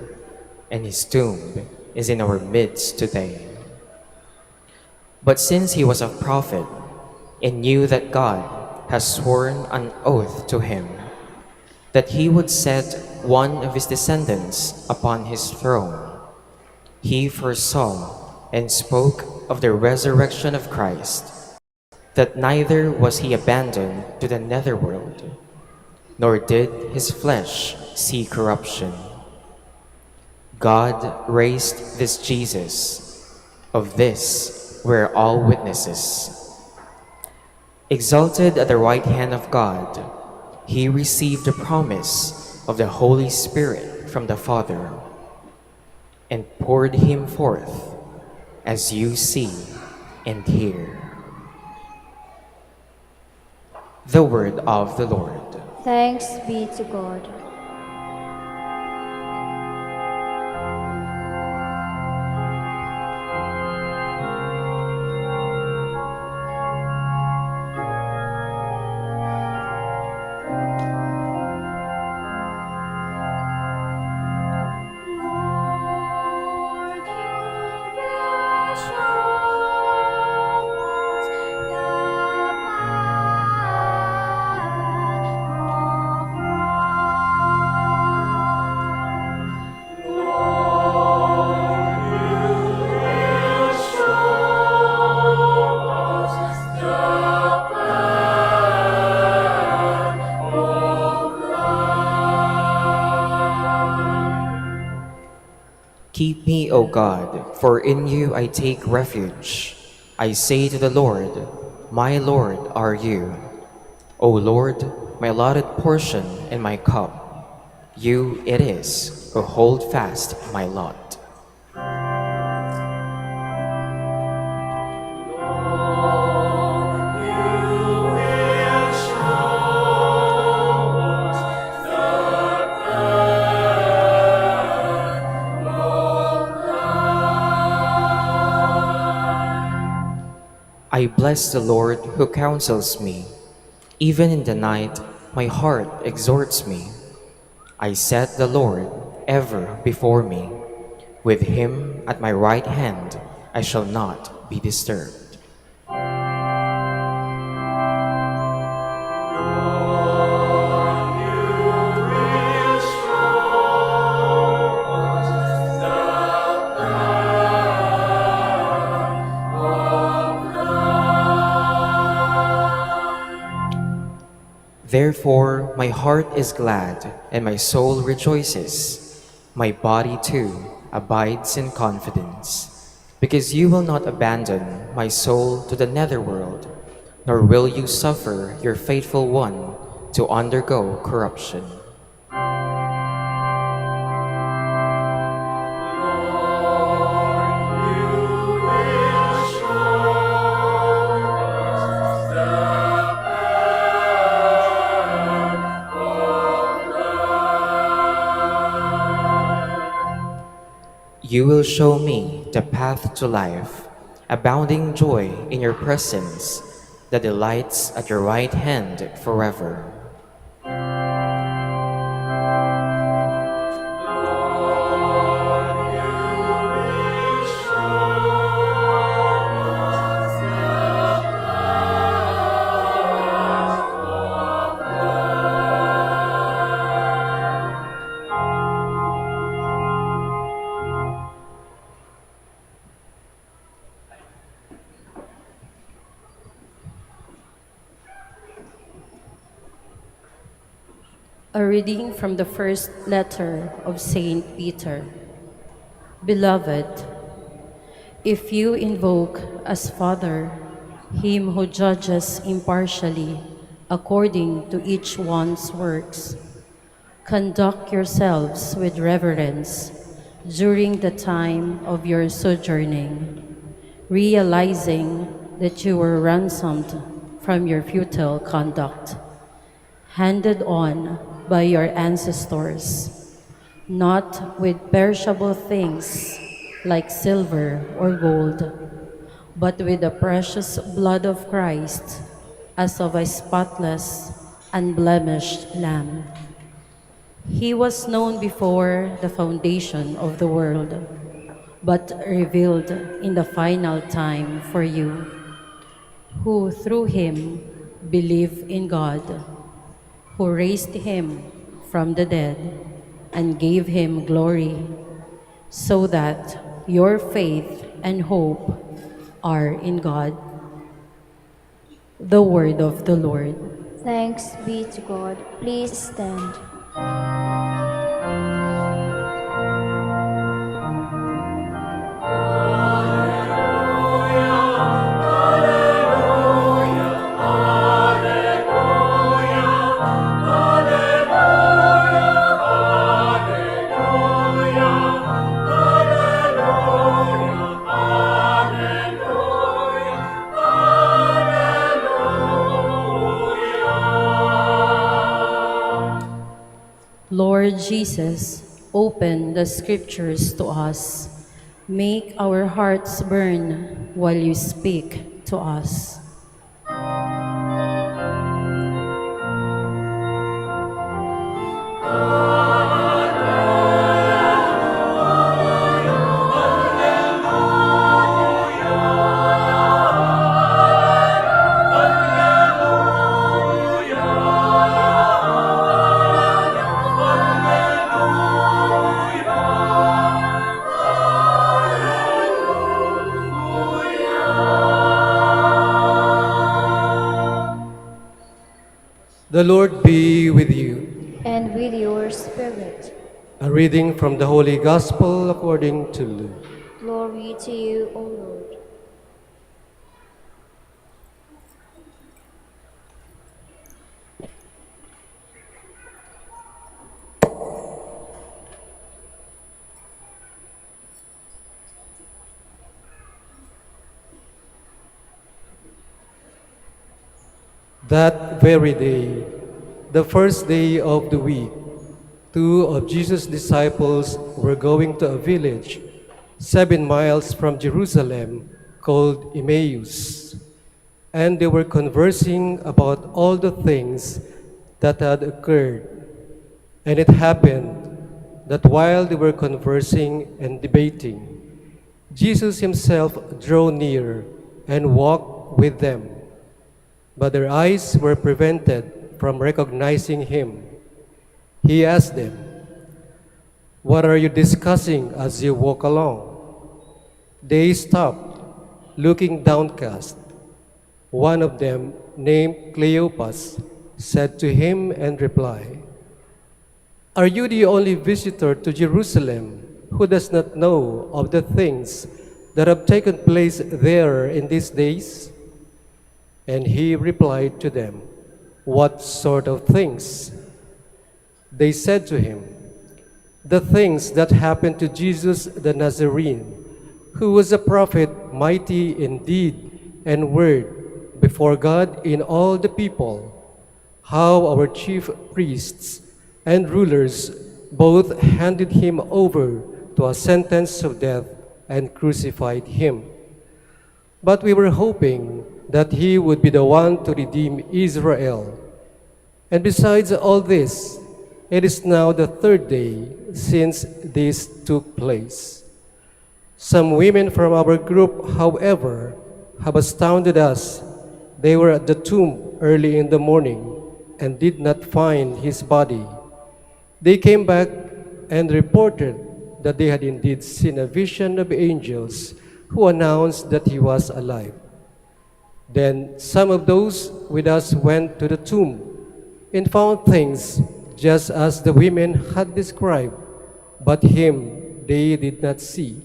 and his tomb is in our midst today. But since he was a prophet and knew that God has sworn an oath to him that he would set one of his descendants upon his throne, he foresaw and spoke of the resurrection of Christ, that neither was he abandoned to the netherworld, nor did his flesh see corruption. God raised this Jesus. Of this we're all witnesses. Exalted at the right hand of God, he received the promise of the Holy Spirit from the Father, and poured him forth, as you see and hear. The word of the Lord. Thanks be to God. Lord, you will show us the path of life. Lord, you will show us the path of life. Keep me, O God, For in you I take refuge. I say to the Lord, my Lord are you. O Lord, my allotted portion and my cup, you it is who hold fast my lot. I bless the Lord who counsels me. Even in the night, my heart exhorts me. I set the Lord ever before me. With him at my right hand, I shall not be disturbed. Therefore, my heart is glad and my soul rejoices. My body too abides in confidence, because you will not abandon my soul to the netherworld, nor will you suffer your faithful one to undergo corruption. You will show me the path to life, abounding joy in your presence, the delights at your right hand forever. A reading from the first letter of Saint Peter. Beloved, if you invoke as Father him who judges impartially according to each one's works, conduct yourselves with reverence during the time of your sojourning, realizing that you were ransomed from your futile conduct, handed on by your ancestors, not with perishable things like silver or gold, but with the precious blood of Christ, as of a spotless, unblemished lamb. He was known before the foundation of the world, but revealed in the final time for you, who through him believe in God, who raised him from the dead and gave him glory, so that your faith and hope are in God. The word of the Lord. Thanks be to God. Please stand. Lord Jesus, open the scriptures to us. Make our hearts burn while you speak to us. The Lord be with you. And with your spirit. A reading from the Holy Gospel according to Luke. Glory to you, O Lord. That very day, the first day of the week, two of Jesus' disciples were going to a village 7 miles from Jerusalem called Emmaus, and they were conversing about all the things that had occurred. And it happened that while they were conversing and debating, Jesus himself drew near and walked with them. But their eyes were prevented from recognizing him. He asked them, "What are you discussing as you walk along?" They stopped, looking downcast. One of them, named Cleopas, said to him and replied, "Are you the only visitor to Jerusalem who does not know of the things that have taken place there in these days?" And he replied to them, "What sort of things?" They said to him, "The things that happened to Jesus the Nazarene, who was a prophet, mighty in deed and word before God in all the people, how our chief priests and rulers both handed him over to a sentence of death and crucified him. But we were hoping that he would be the one to redeem Israel. And besides all this, it is now the third day since this took place. Some women from our group, however, have astounded us. They were at the tomb early in the morning and did not find his body. They came back and reported that they had indeed seen a vision of angels who announced that he was alive. Then some of those with us went to the tomb and found things just as the women had described, but him they did not see."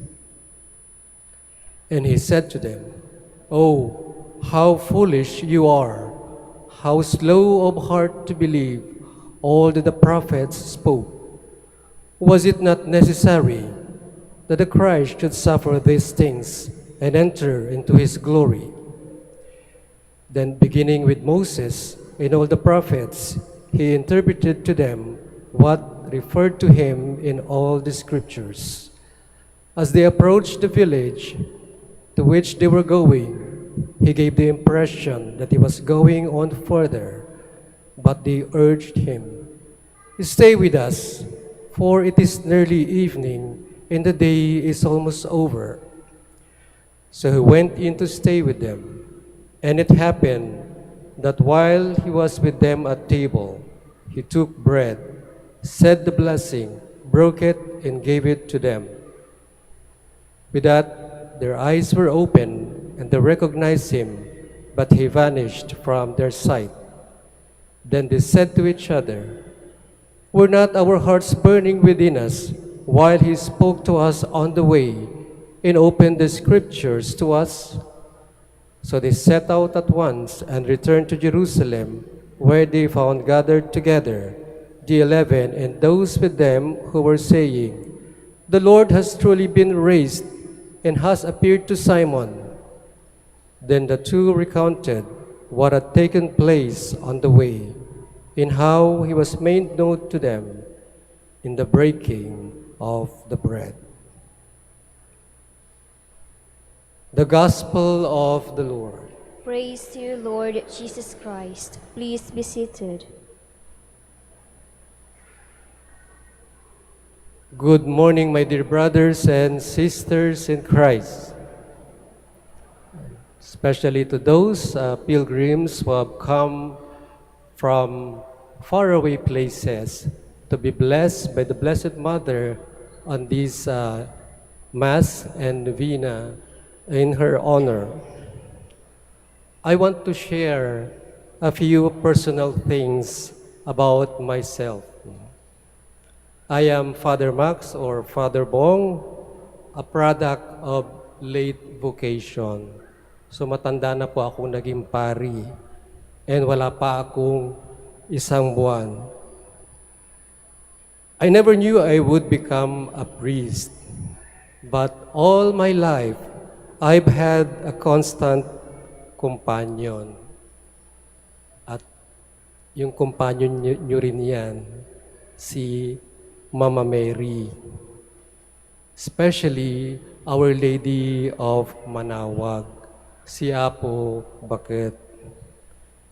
And he said to them, "Oh, how foolish you are, how slow of heart to believe all that the prophets spoke. Was it not necessary that the Christ should suffer these things and enter into his glory?" Then, beginning with Moses and all the prophets, he interpreted to them what referred to him in all the scriptures. As they approached the village to which they were going, he gave the impression that he was going on further, but they urged him, "Stay with us, for it is nearly evening and the day is almost over." So he went in to stay with them. And it happened that while he was with them at table, he took bread, said the blessing, broke it, and gave it to them. With that, their eyes were opened, and they recognized him, but he vanished from their sight. Then they said to each other, "Were not our hearts burning within us while he spoke to us on the way and opened the scriptures to us?" So they set out at once and returned to Jerusalem, where they found gathered together the 11 and those with them who were saying, "The Lord has truly been raised and has appeared to Simon." Then the two recounted what had taken place on the way, and how he was made known to them in the breaking of the bread. The Gospel of the Lord. Praise to you, Lord Jesus Christ. Please be seated. Good morning, my dear brothers and sisters in Christ, especially to those pilgrims who have come from faraway places to be blessed by the Blessed Mother on this Mass and Novena in her honor. I want to share a few personal things about myself. I am Father Max or Father Bong, a product of late vocation. So matanda na po akong naging pari and wala pa akong isang buwan. I never knew I would become a priest, but all my life, I've had a constant companion. At yung companion nyo rin yan, si Mama Mary. Especially Our Lady of Manaoag, si Apo Bakit.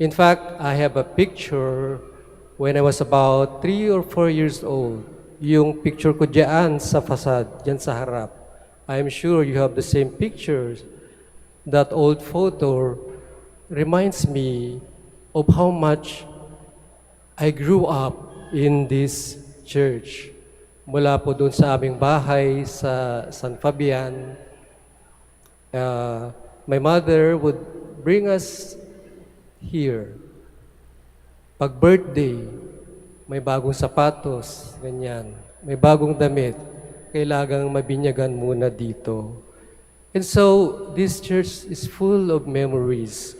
In fact, I have a picture when I was about 3 or 4 years old. Yung picture ko dyan sa fasad, dyan sa harap. I'm sure you have the same pictures. That old photo reminds me of how much I grew up in this church. Mula po doon sa aming bahay sa San Fabian, my mother would bring us here. Pag birthday, may bagong sapatos, ganyan. May bagong damit, kailangang mabinyagan muna dito. And so, this church is full of memories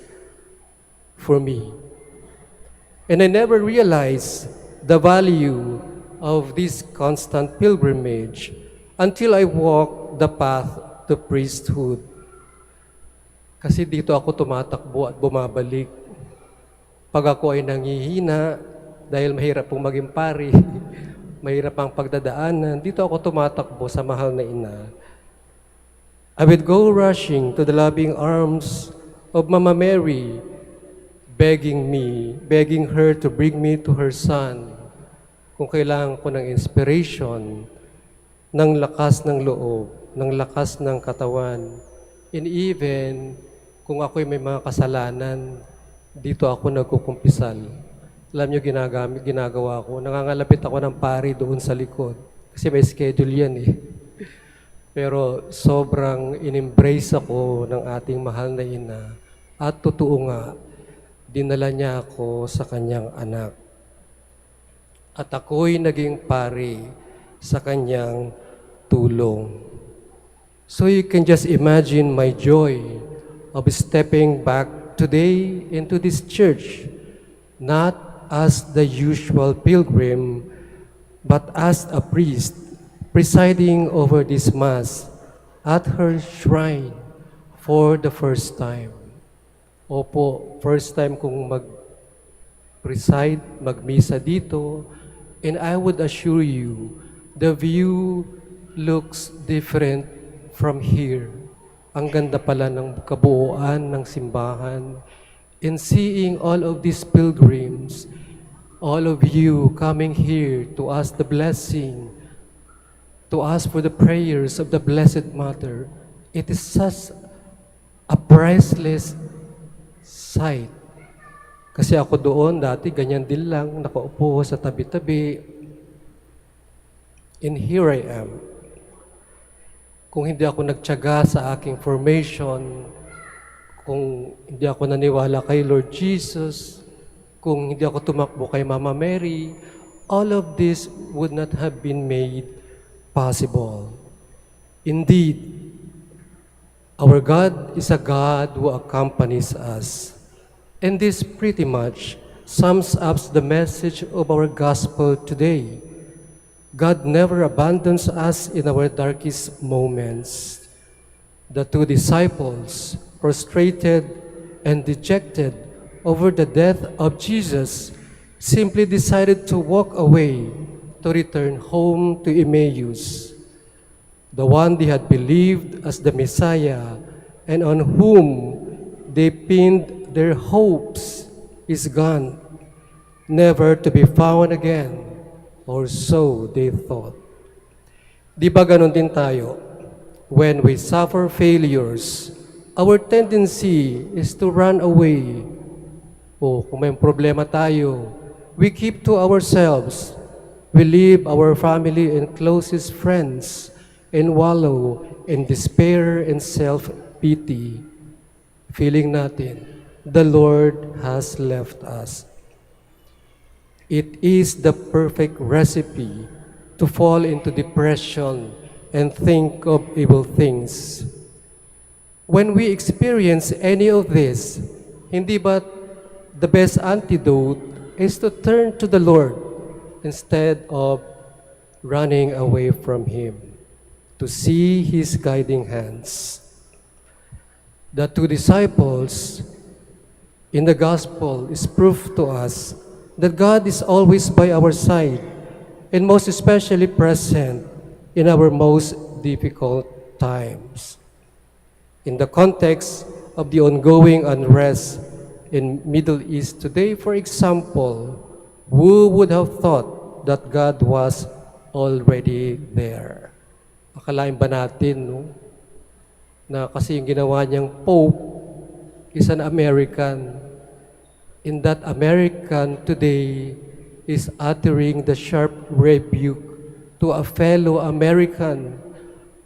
for me. And I never realized the value of this constant pilgrimage until I walked the path to priesthood. Kasi dito ako tumatakbo at bumabalik. Pag ako ay nangihina, dahil mahirap pong maging pari, mahirap ang pagdadaanan, dito ako tumatakbo sa mahal na ina. I would go rushing to the loving arms of Mama Mary, begging her to bring me to her son. Kung kailangan ko ng inspiration, ng lakas ng loob, ng lakas ng katawan, and even kung ako'y may mga kasalanan, dito ako nagkukumpisal. Alam niyo, ginagawa ko. Nangangalapit ako ng pari doon sa likod. Kasi may schedule yan eh. Pero sobrang in-embrace ako ng ating mahal na ina. At totoo nga, dinala niya ako sa kanyang anak. At ako'y naging pari sa kanyang tulong. So you can just imagine my joy of stepping back today into this church, not as the usual pilgrim, but as a priest presiding over this Mass at her shrine for the first time. Opo, first time kong mag-preside, mag-misa dito, and I would assure you, the view looks different from here. Ang ganda pala ng kabuuan ng simbahan. In seeing all of these pilgrims, all of you coming here to ask the blessing, to ask for the prayers of the Blessed Mother, it is such a priceless sight. Kasi ako doon dati, ganyan din lang, nakaupo sa tabi-tabi. And here I am. Kung hindi ako nagtiyaga sa aking formation, kung hindi ako naniwala kay Lord Jesus, kung hindi ako tumakbo kay Mama Mary, all of this would not have been made possible. Indeed, our God is a God who accompanies us. And this pretty much sums up the message of our gospel today. God never abandons us in our darkest moments. The two disciples, prostrated and dejected over the death of Jesus, simply decided to walk away to return home to Emmaus. The one they had believed as the Messiah and on whom they pinned their hopes is gone, never to be found again. Or so they thought. Di ba ganun din tayo? When we suffer failures, our tendency is to run away. O kung may problema tayo, we keep to ourselves. We leave our family and closest friends and wallow in despair and self-pity. Feeling natin, the Lord has left us. It is the perfect recipe to fall into depression and think of evil things. When we experience any of this, hindi ba the best antidote is to turn to the Lord instead of running away from Him, to see His guiding hands. The two disciples in the gospel is proof to us that God is always by our side and most especially present in our most difficult times. In the context of the ongoing unrest in Middle East today, for example, who would have thought that God was already there? Akalain ba natin, no? Na kasi yung ginawa niyang Pope is an American. In that American today is uttering the sharp rebuke to a fellow American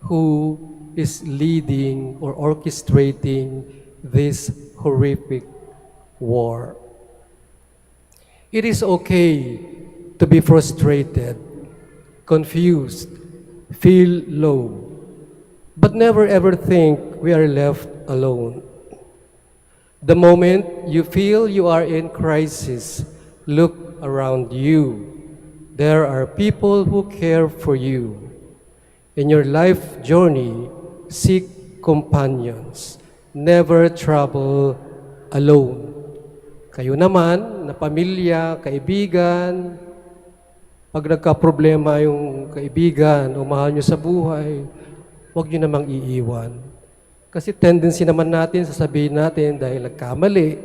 who is leading or orchestrating this horrific war. It is okay to be frustrated, confused, feel low, but never ever think we are left alone. The moment you feel you are in crisis, look around you. There are people who care for you. In your life journey, seek companions. Never travel alone. Kayo naman, na pamilya, kaibigan, pag nagka-problema yung kaibigan o mahal nyo sa buhay, huwag nyo namang iiwan. Kasi tendency naman natin, sasabihin natin, dahil nagkamali,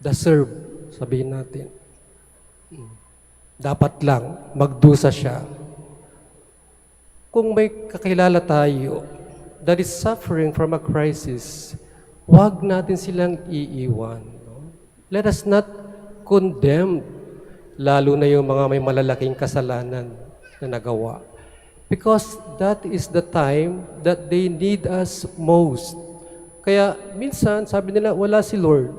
deserve, sabihin natin. Dapat lang, magdusa siya. Kung may kakilala tayo that is suffering from a crisis, huwag natin silang iiwan. No? Let us not condemn, lalo na yung mga may malalaking kasalanan na nagawa. Because that is the time that they need us most. Kaya minsan, sabi nila, wala si Lord.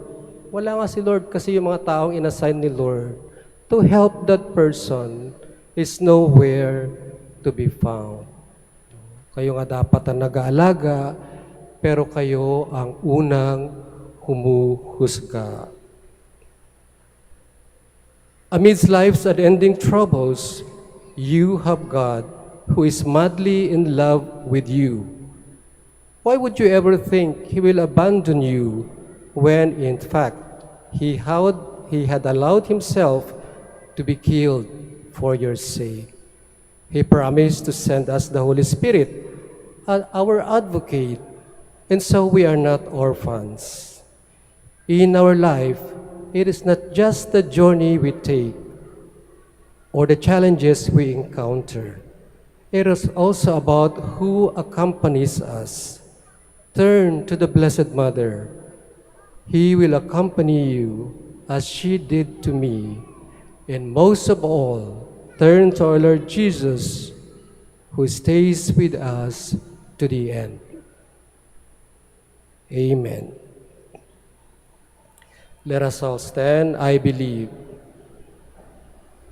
Wala nga si Lord kasi yung mga taong inassign ni Lord to help that person is nowhere to be found. Kayo nga dapat ang nag-aalaga, pero kayo ang unang humuhusga. Amidst life's unending troubles, you have God who is madly in love with you. Why would you ever think He will abandon you when, in fact, He had allowed Himself to be killed for your sake? He promised to send us the Holy Spirit, our advocate, and so we are not orphans. In our life, it is not just the journey we take or the challenges we encounter. It is also about who accompanies us. Turn to the Blessed Mother. He will accompany you as she did to me. And most of all, turn to our Lord Jesus, who stays with us to the end. Amen. Let us all stand. I believe.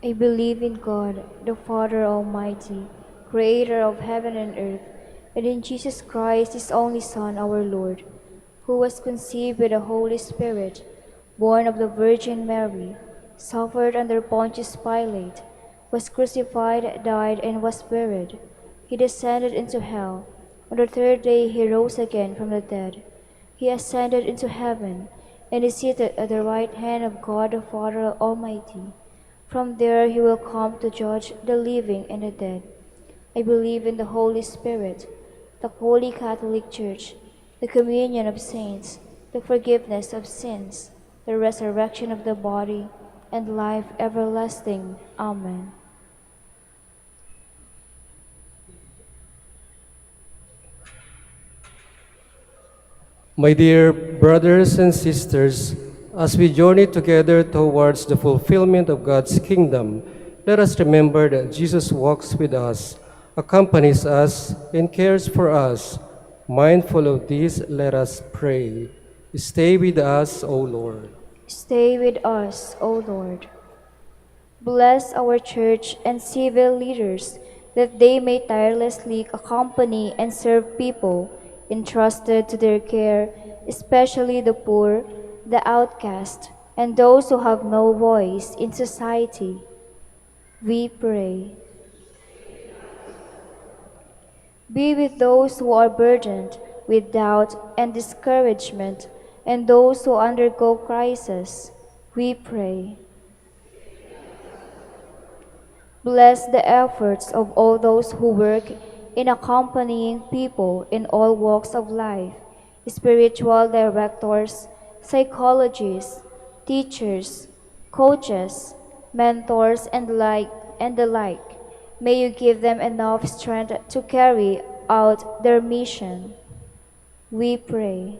I believe in God, the Father Almighty, Creator of heaven and earth, and in Jesus Christ, His only Son, our Lord, who was conceived with the Holy Spirit, born of the Virgin Mary, suffered under Pontius Pilate, was crucified, died, and was buried. He descended into hell. On the third day He rose again from the dead. He ascended into heaven, and is seated at the right hand of God the Father Almighty. From there He will come to judge the living and the dead. I believe in the Holy Spirit, the Holy Catholic Church, the communion of saints, the forgiveness of sins, the resurrection of the body, and life everlasting. Amen. My dear brothers and sisters, as we journey together towards the fulfillment of God's kingdom, let us remember that Jesus walks with us, accompanies us, and cares for us. Mindful of this, let us pray. Stay with us, O Lord. Stay with us, O Lord. Bless our church and civil leaders, that they may tirelessly accompany and serve people entrusted to their care, especially the poor, the outcast, and those who have no voice in society. We pray. Be with those who are burdened with doubt and discouragement, and those who undergo crisis. We pray. Bless the efforts of all those who work in accompanying people in all walks of life, spiritual directors, psychologists, teachers, coaches, mentors, and the like. May you give them enough strength to carry out their mission. We pray.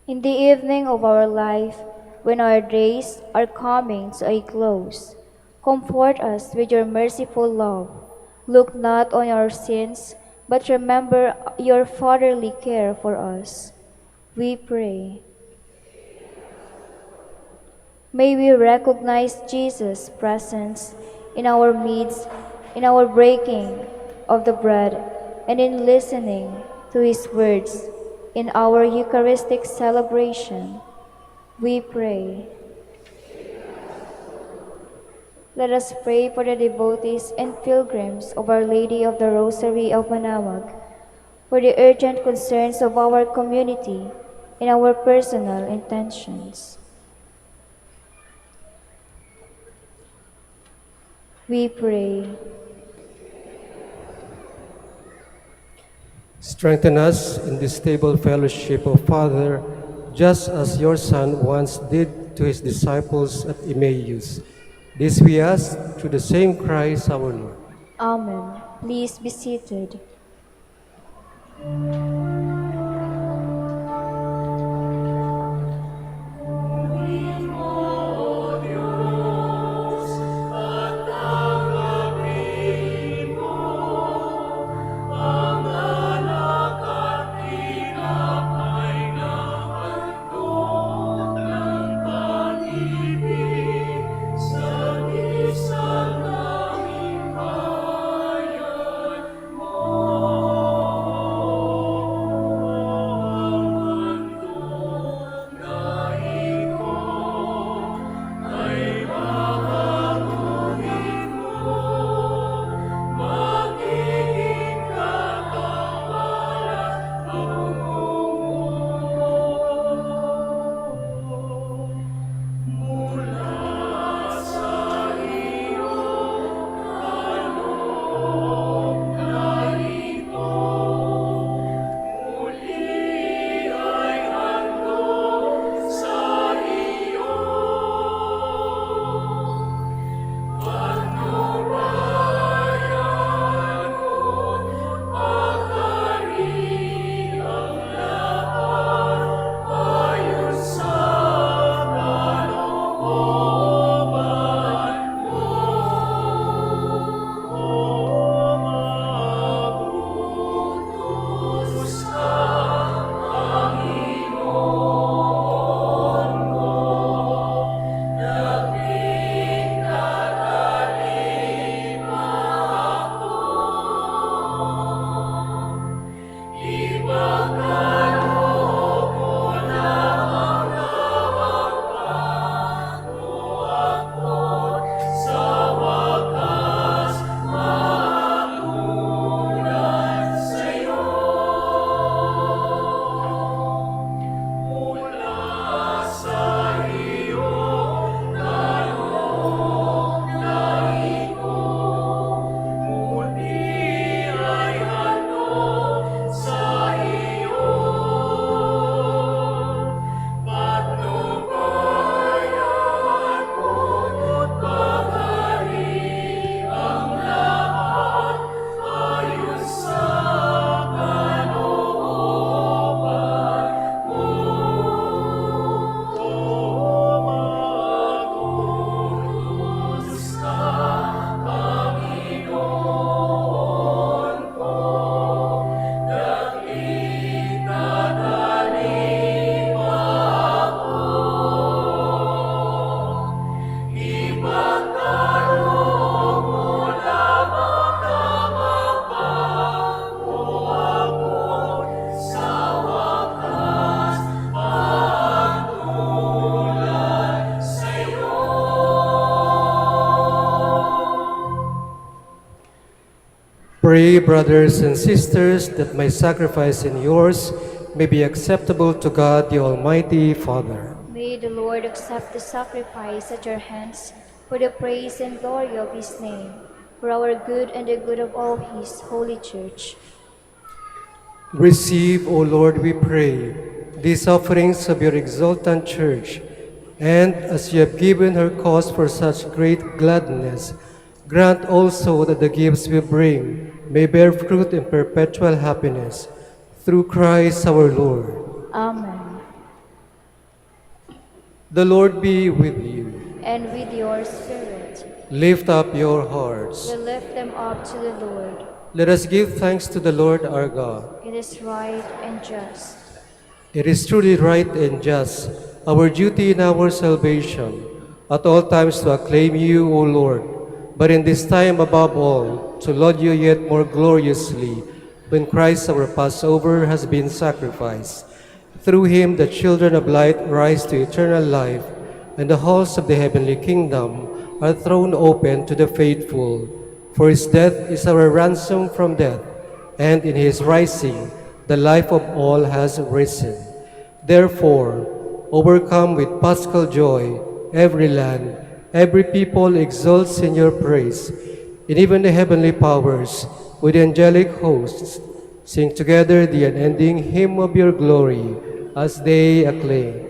In the evening of our life, when our days are coming to a close, comfort us with your merciful love. Look not on our sins, but remember your fatherly care for us. We pray. May we recognize Jesus' presence in our midst, in our breaking of the bread, and in listening to his words in our Eucharistic celebration. We pray. Let us pray for the devotees and pilgrims of Our Lady of the Rosary of Manaoag, for the urgent concerns of our community and our personal intentions. We pray. Strengthen us in this stable fellowship, O Father, just as your Son once did to his disciples at Emmaus. This we ask through the same Christ our Lord. Amen. Please be seated. Sa isang naming bayan mo. pray, brothers and sisters, that my sacrifice and yours may be acceptable to God, the Almighty Father. May the Lord accept the sacrifice at your hands for the praise and glory of his name, for our good and the good of all his holy church. Receive, O Lord, we pray, these offerings of your exultant church, and as you have given her cause for such great gladness, grant also that the gifts we bring may bear fruit in perpetual happiness. Through Christ our Lord. Amen. The Lord be with you. And with your spirit, Lift up your hearts. we lift them up to the Lord. Let us give thanks to the Lord our God. It is right and just. It is truly right and just, our duty in our salvation, at all times to acclaim you, O Lord, but in this time above all, to laud you yet more gloriously, when Christ our Passover has been sacrificed. Through him the children of light rise to eternal life, and the halls of the heavenly kingdom are thrown open to the faithful. For his death is our ransom from death, and in his rising the life of all has risen. Therefore, overcome with paschal joy, every land, every people exults in your praise, and even the heavenly powers with the angelic hosts sing together the unending hymn of your glory as they acclaim.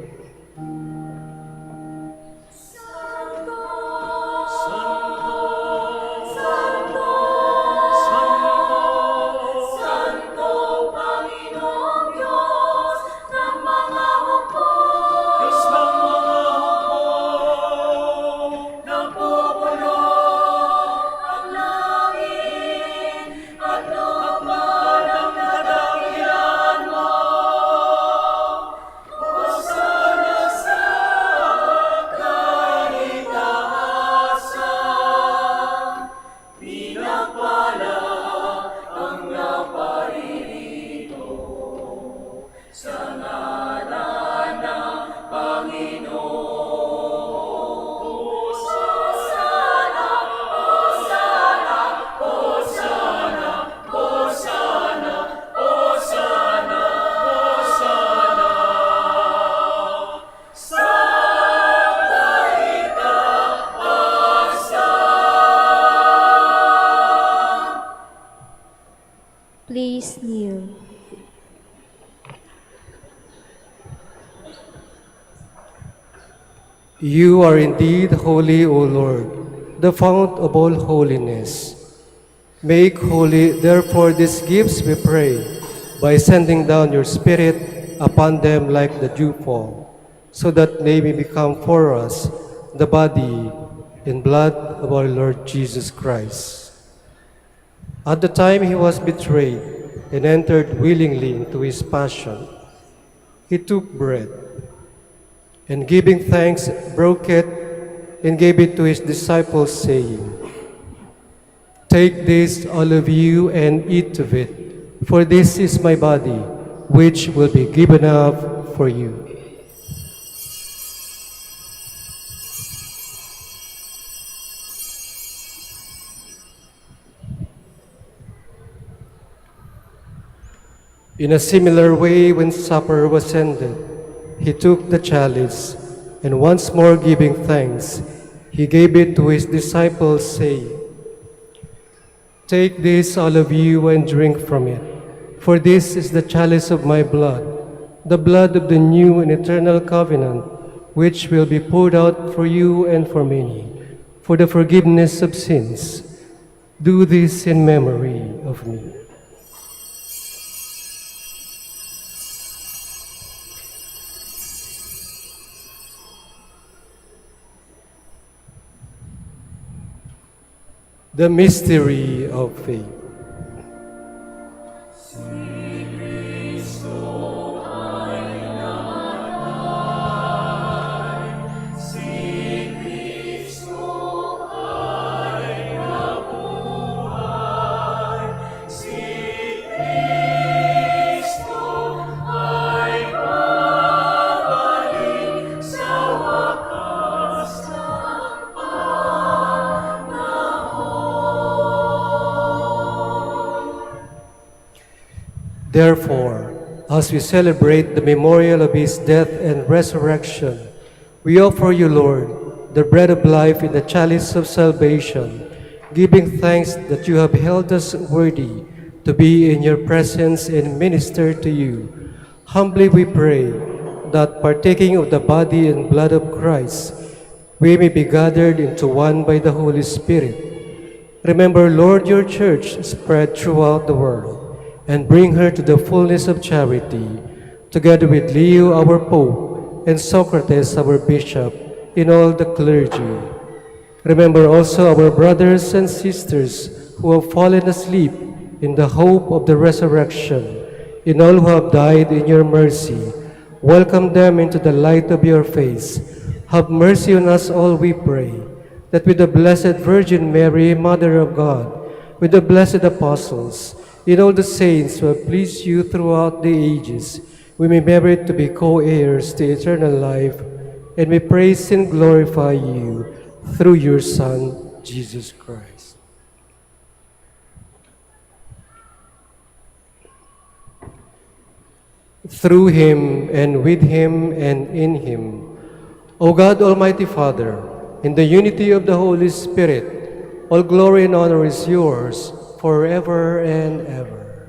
Please kneel. You are indeed holy, O Lord, the fount of all holiness. Make holy, therefore, these gifts, we pray, by sending down your Spirit upon them like the dewfall, so that they may become for us the body and blood of our Lord Jesus Christ. At the time he was betrayed and entered willingly into his passion, he took bread, and giving thanks, broke it and gave it to his disciples, saying, "Take this, all of you, and eat of it, for this is my body, which will be given up for you." In a similar way, when supper was ended, he took the chalice, and once more giving thanks, he gave it to his disciples, saying, "Take this, all of you, and drink from it, for this is the chalice of my blood, the blood of the new and eternal covenant, which will be poured out for you and for many, for the forgiveness of sins. Do this in memory of me." The mystery of faith. Therefore, as we celebrate the memorial of his death and resurrection, we offer you, Lord, the bread of life in the chalice of salvation, giving thanks that you have held us worthy to be in your presence and minister to you. Humbly we pray that partaking of the body and blood of Christ, we may be gathered into one by the Holy Spirit. Remember, Lord, your church spread throughout the world, and bring her to the fullness of charity, together with Leo, our Pope, and Socrates, our Bishop, in all the clergy. Remember also our brothers and sisters who have fallen asleep in the hope of the resurrection, in all who have died in your mercy. Welcome them into the light of your face. Have mercy on us all, we pray, that with the Blessed Virgin Mary, Mother of God, with the blessed apostles, in all the saints who have pleased you throughout the ages, we may merit to be co-heirs to eternal life, and we praise and glorify you through your Son, Jesus Christ. Through him, and with him, and in him, O God, Almighty Father, in the unity of the Holy Spirit, all glory and honor is yours forever and ever.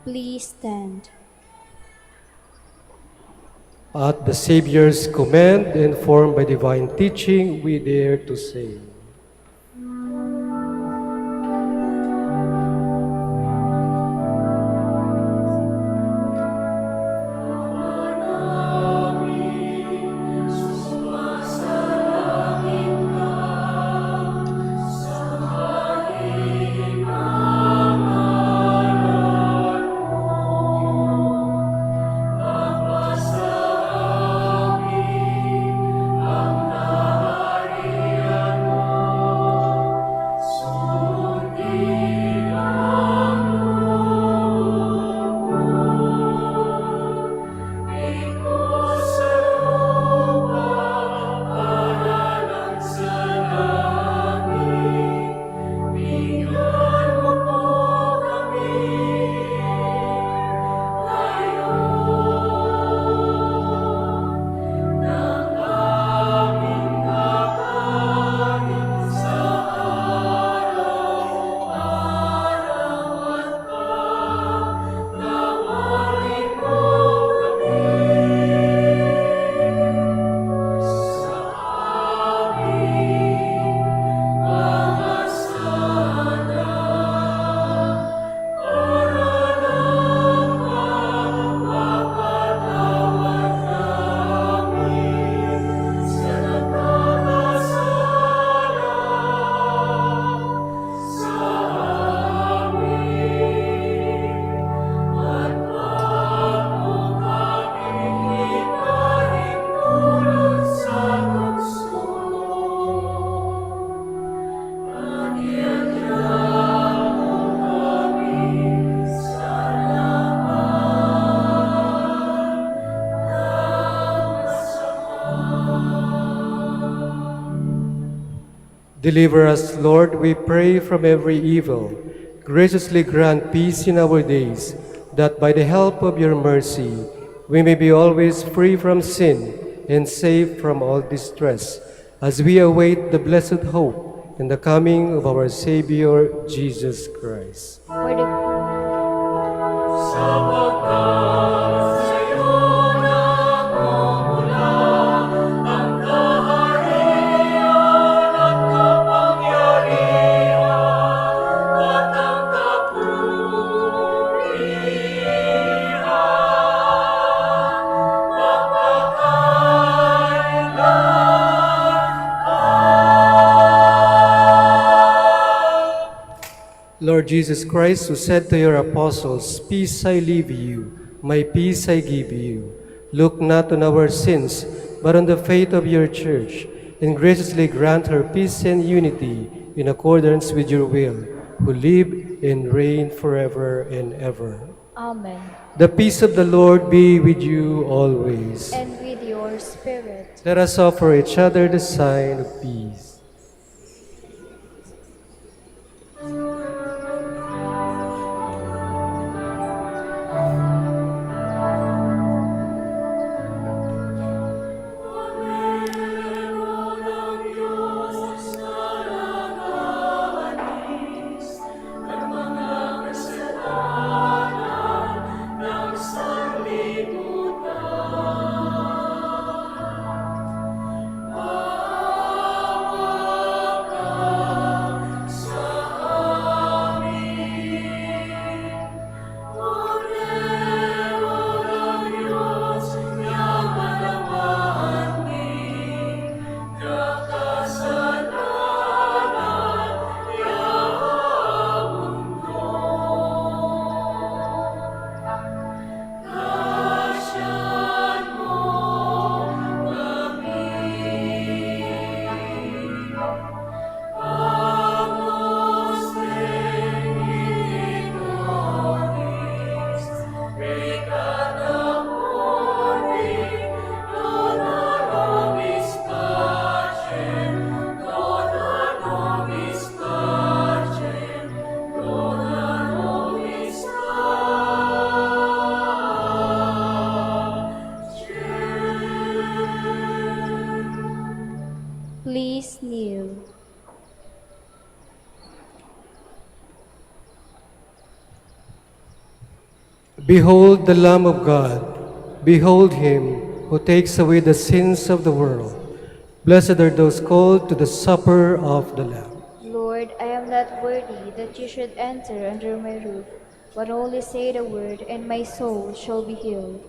Please stand. At the Savior's command, informed by divine teaching, we dare to say, Deliver us, Lord, we pray, from every evil. Graciously grant peace in our days, that by the help of your mercy, we may be always free from sin and safe from all distress, as we await the blessed hope and the coming of our Savior, Jesus Christ. For the Lord Jesus Christ, who said to your apostles, "Peace I leave you, my peace I give you," look not on our sins, but on the faith of your church, and graciously grant her peace and unity in accordance with your will, who live and reign forever and ever. Amen. The peace of the Lord be with you always. And with your spirit. Let us offer each other the sign of peace. Please kneel. Behold the Lamb of God. Behold him who takes away the sins of the world. Blessed are those called to the supper of the Lamb. Lord, I am not worthy that you should enter under my roof, but only say the word, and my soul shall be healed.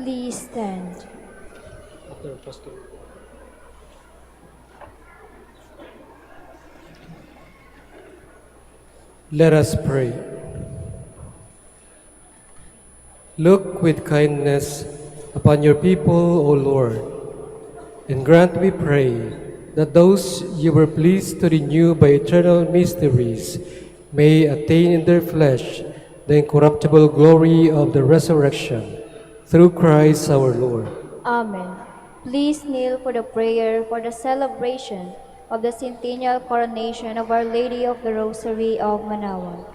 Please stand. Let us pray. Look with kindness upon your people, O Lord, and grant, we pray, that those you were pleased to renew by eternal mysteries may attain in their flesh the incorruptible glory of the resurrection, through Christ our Lord. Amen. Please kneel for the prayer for the celebration of the centennial coronation of Our Lady of the Rosary of Manaoag.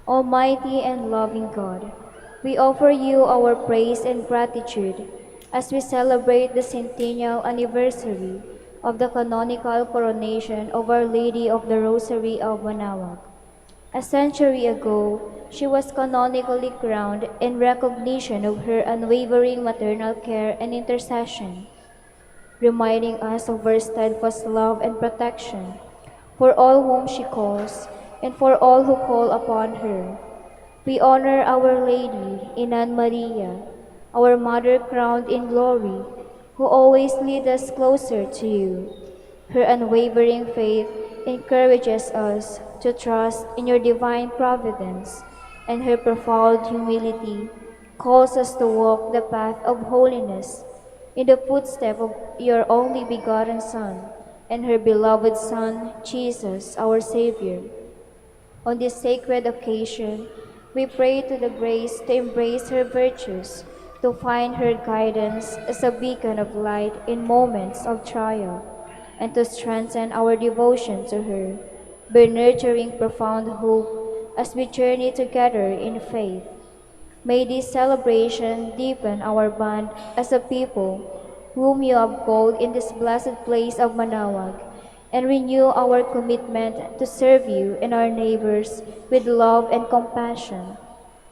Almighty and loving God, we offer you our praise and gratitude as we celebrate the centennial anniversary of the canonical coronation of Our Lady of the Rosary of Manaoag. A century ago, she was canonically crowned in recognition of her unwavering maternal care and intercession, reminding us of her steadfast love and protection for all whom she calls and for all who call upon her. We honor Our Lady, Inan Maria, our Mother crowned in glory, who always leads us closer to you. Her unwavering faith encourages us to trust in your divine providence, and her profound humility calls us to walk the path of holiness in the footsteps of your only begotten Son and her beloved Son, Jesus, our Savior. On this sacred occasion, we pray to the grace to embrace her virtues, to find her guidance as a beacon of light in moments of trial, and to strengthen our devotion to her by nurturing profound hope as we journey together in faith. May this celebration deepen our bond as a people whom you have called in this blessed place of Manaoag, and renew our commitment to serve you and our neighbors with love and compassion.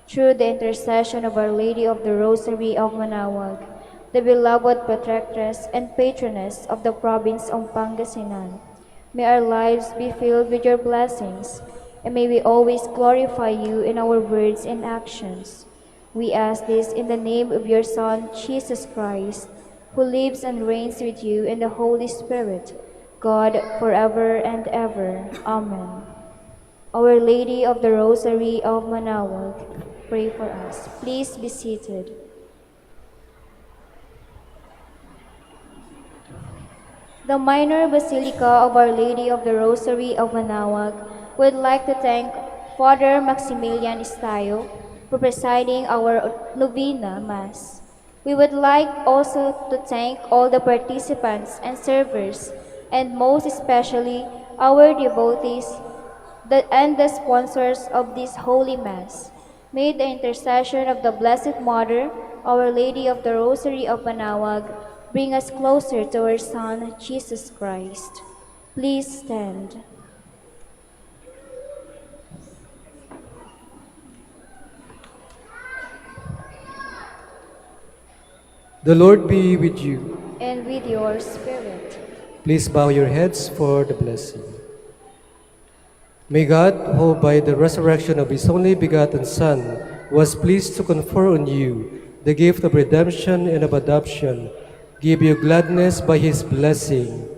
Through the intercession of Our Lady of the Rosary of Manaoag, the beloved protectress and patroness of the province of Pangasinan, may our lives be filled with your blessings, and may we always glorify you in our words and actions. We ask this in the name of your Son, Jesus Christ, who lives and reigns with you in the Holy Spirit, God, forever and ever. Amen. Our Lady of the Rosary of Manaoag, pray for us. Please be seated. The Minor Basilica of Our Lady of the Rosary of Manaoag would like to thank Father Maximilian Estayo for presiding our Novena Mass. We would like also to thank all the participants and servers, and most especially our devotees and the sponsors of this Holy Mass. May the intercession of the Blessed Mother, Our Lady of the Rosary of Manaoag, bring us closer to our Son, Jesus Christ. Please stand. The Lord be with you. And with your spirit. Please bow your heads for the blessing. May God, who by the resurrection of His only begotten Son was pleased to confer on you the gift of redemption and of adoption, give you gladness by His blessing.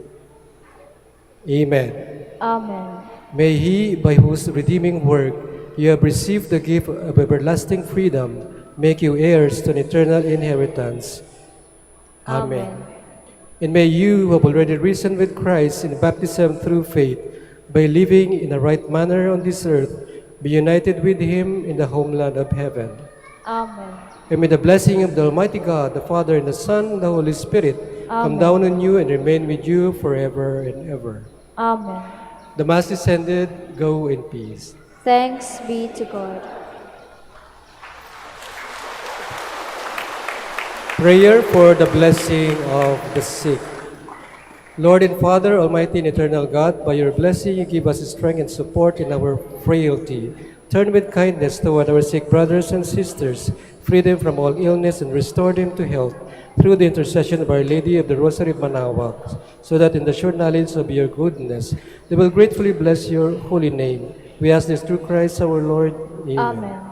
Amen. Amen. May He, by whose redeeming work you have received the gift of everlasting freedom, make you heirs to an eternal inheritance. Amen. And may you, who have already risen with Christ in baptism through faith, by living in a right manner on this earth, be united with Him in the homeland of heaven. Amen. And may the blessing of the Almighty God, the Father, and the Son, and the Holy Spirit, come down on you and remain with you forever and ever. Amen. The Mass is ended. Go in peace. Thanks be to God. Prayer for the blessing of the sick. Lord and Father, Almighty and eternal God, by your blessing you give us strength and support in our frailty. Turn with kindness toward our sick brothers and sisters, free them from all illness and restore them to health through the intercession of Our Lady of the Rosary of Manaoag, so that in the sure knowledge of your goodness they will gratefully bless your holy name. We ask this through Christ our Lord. Amen. Amen.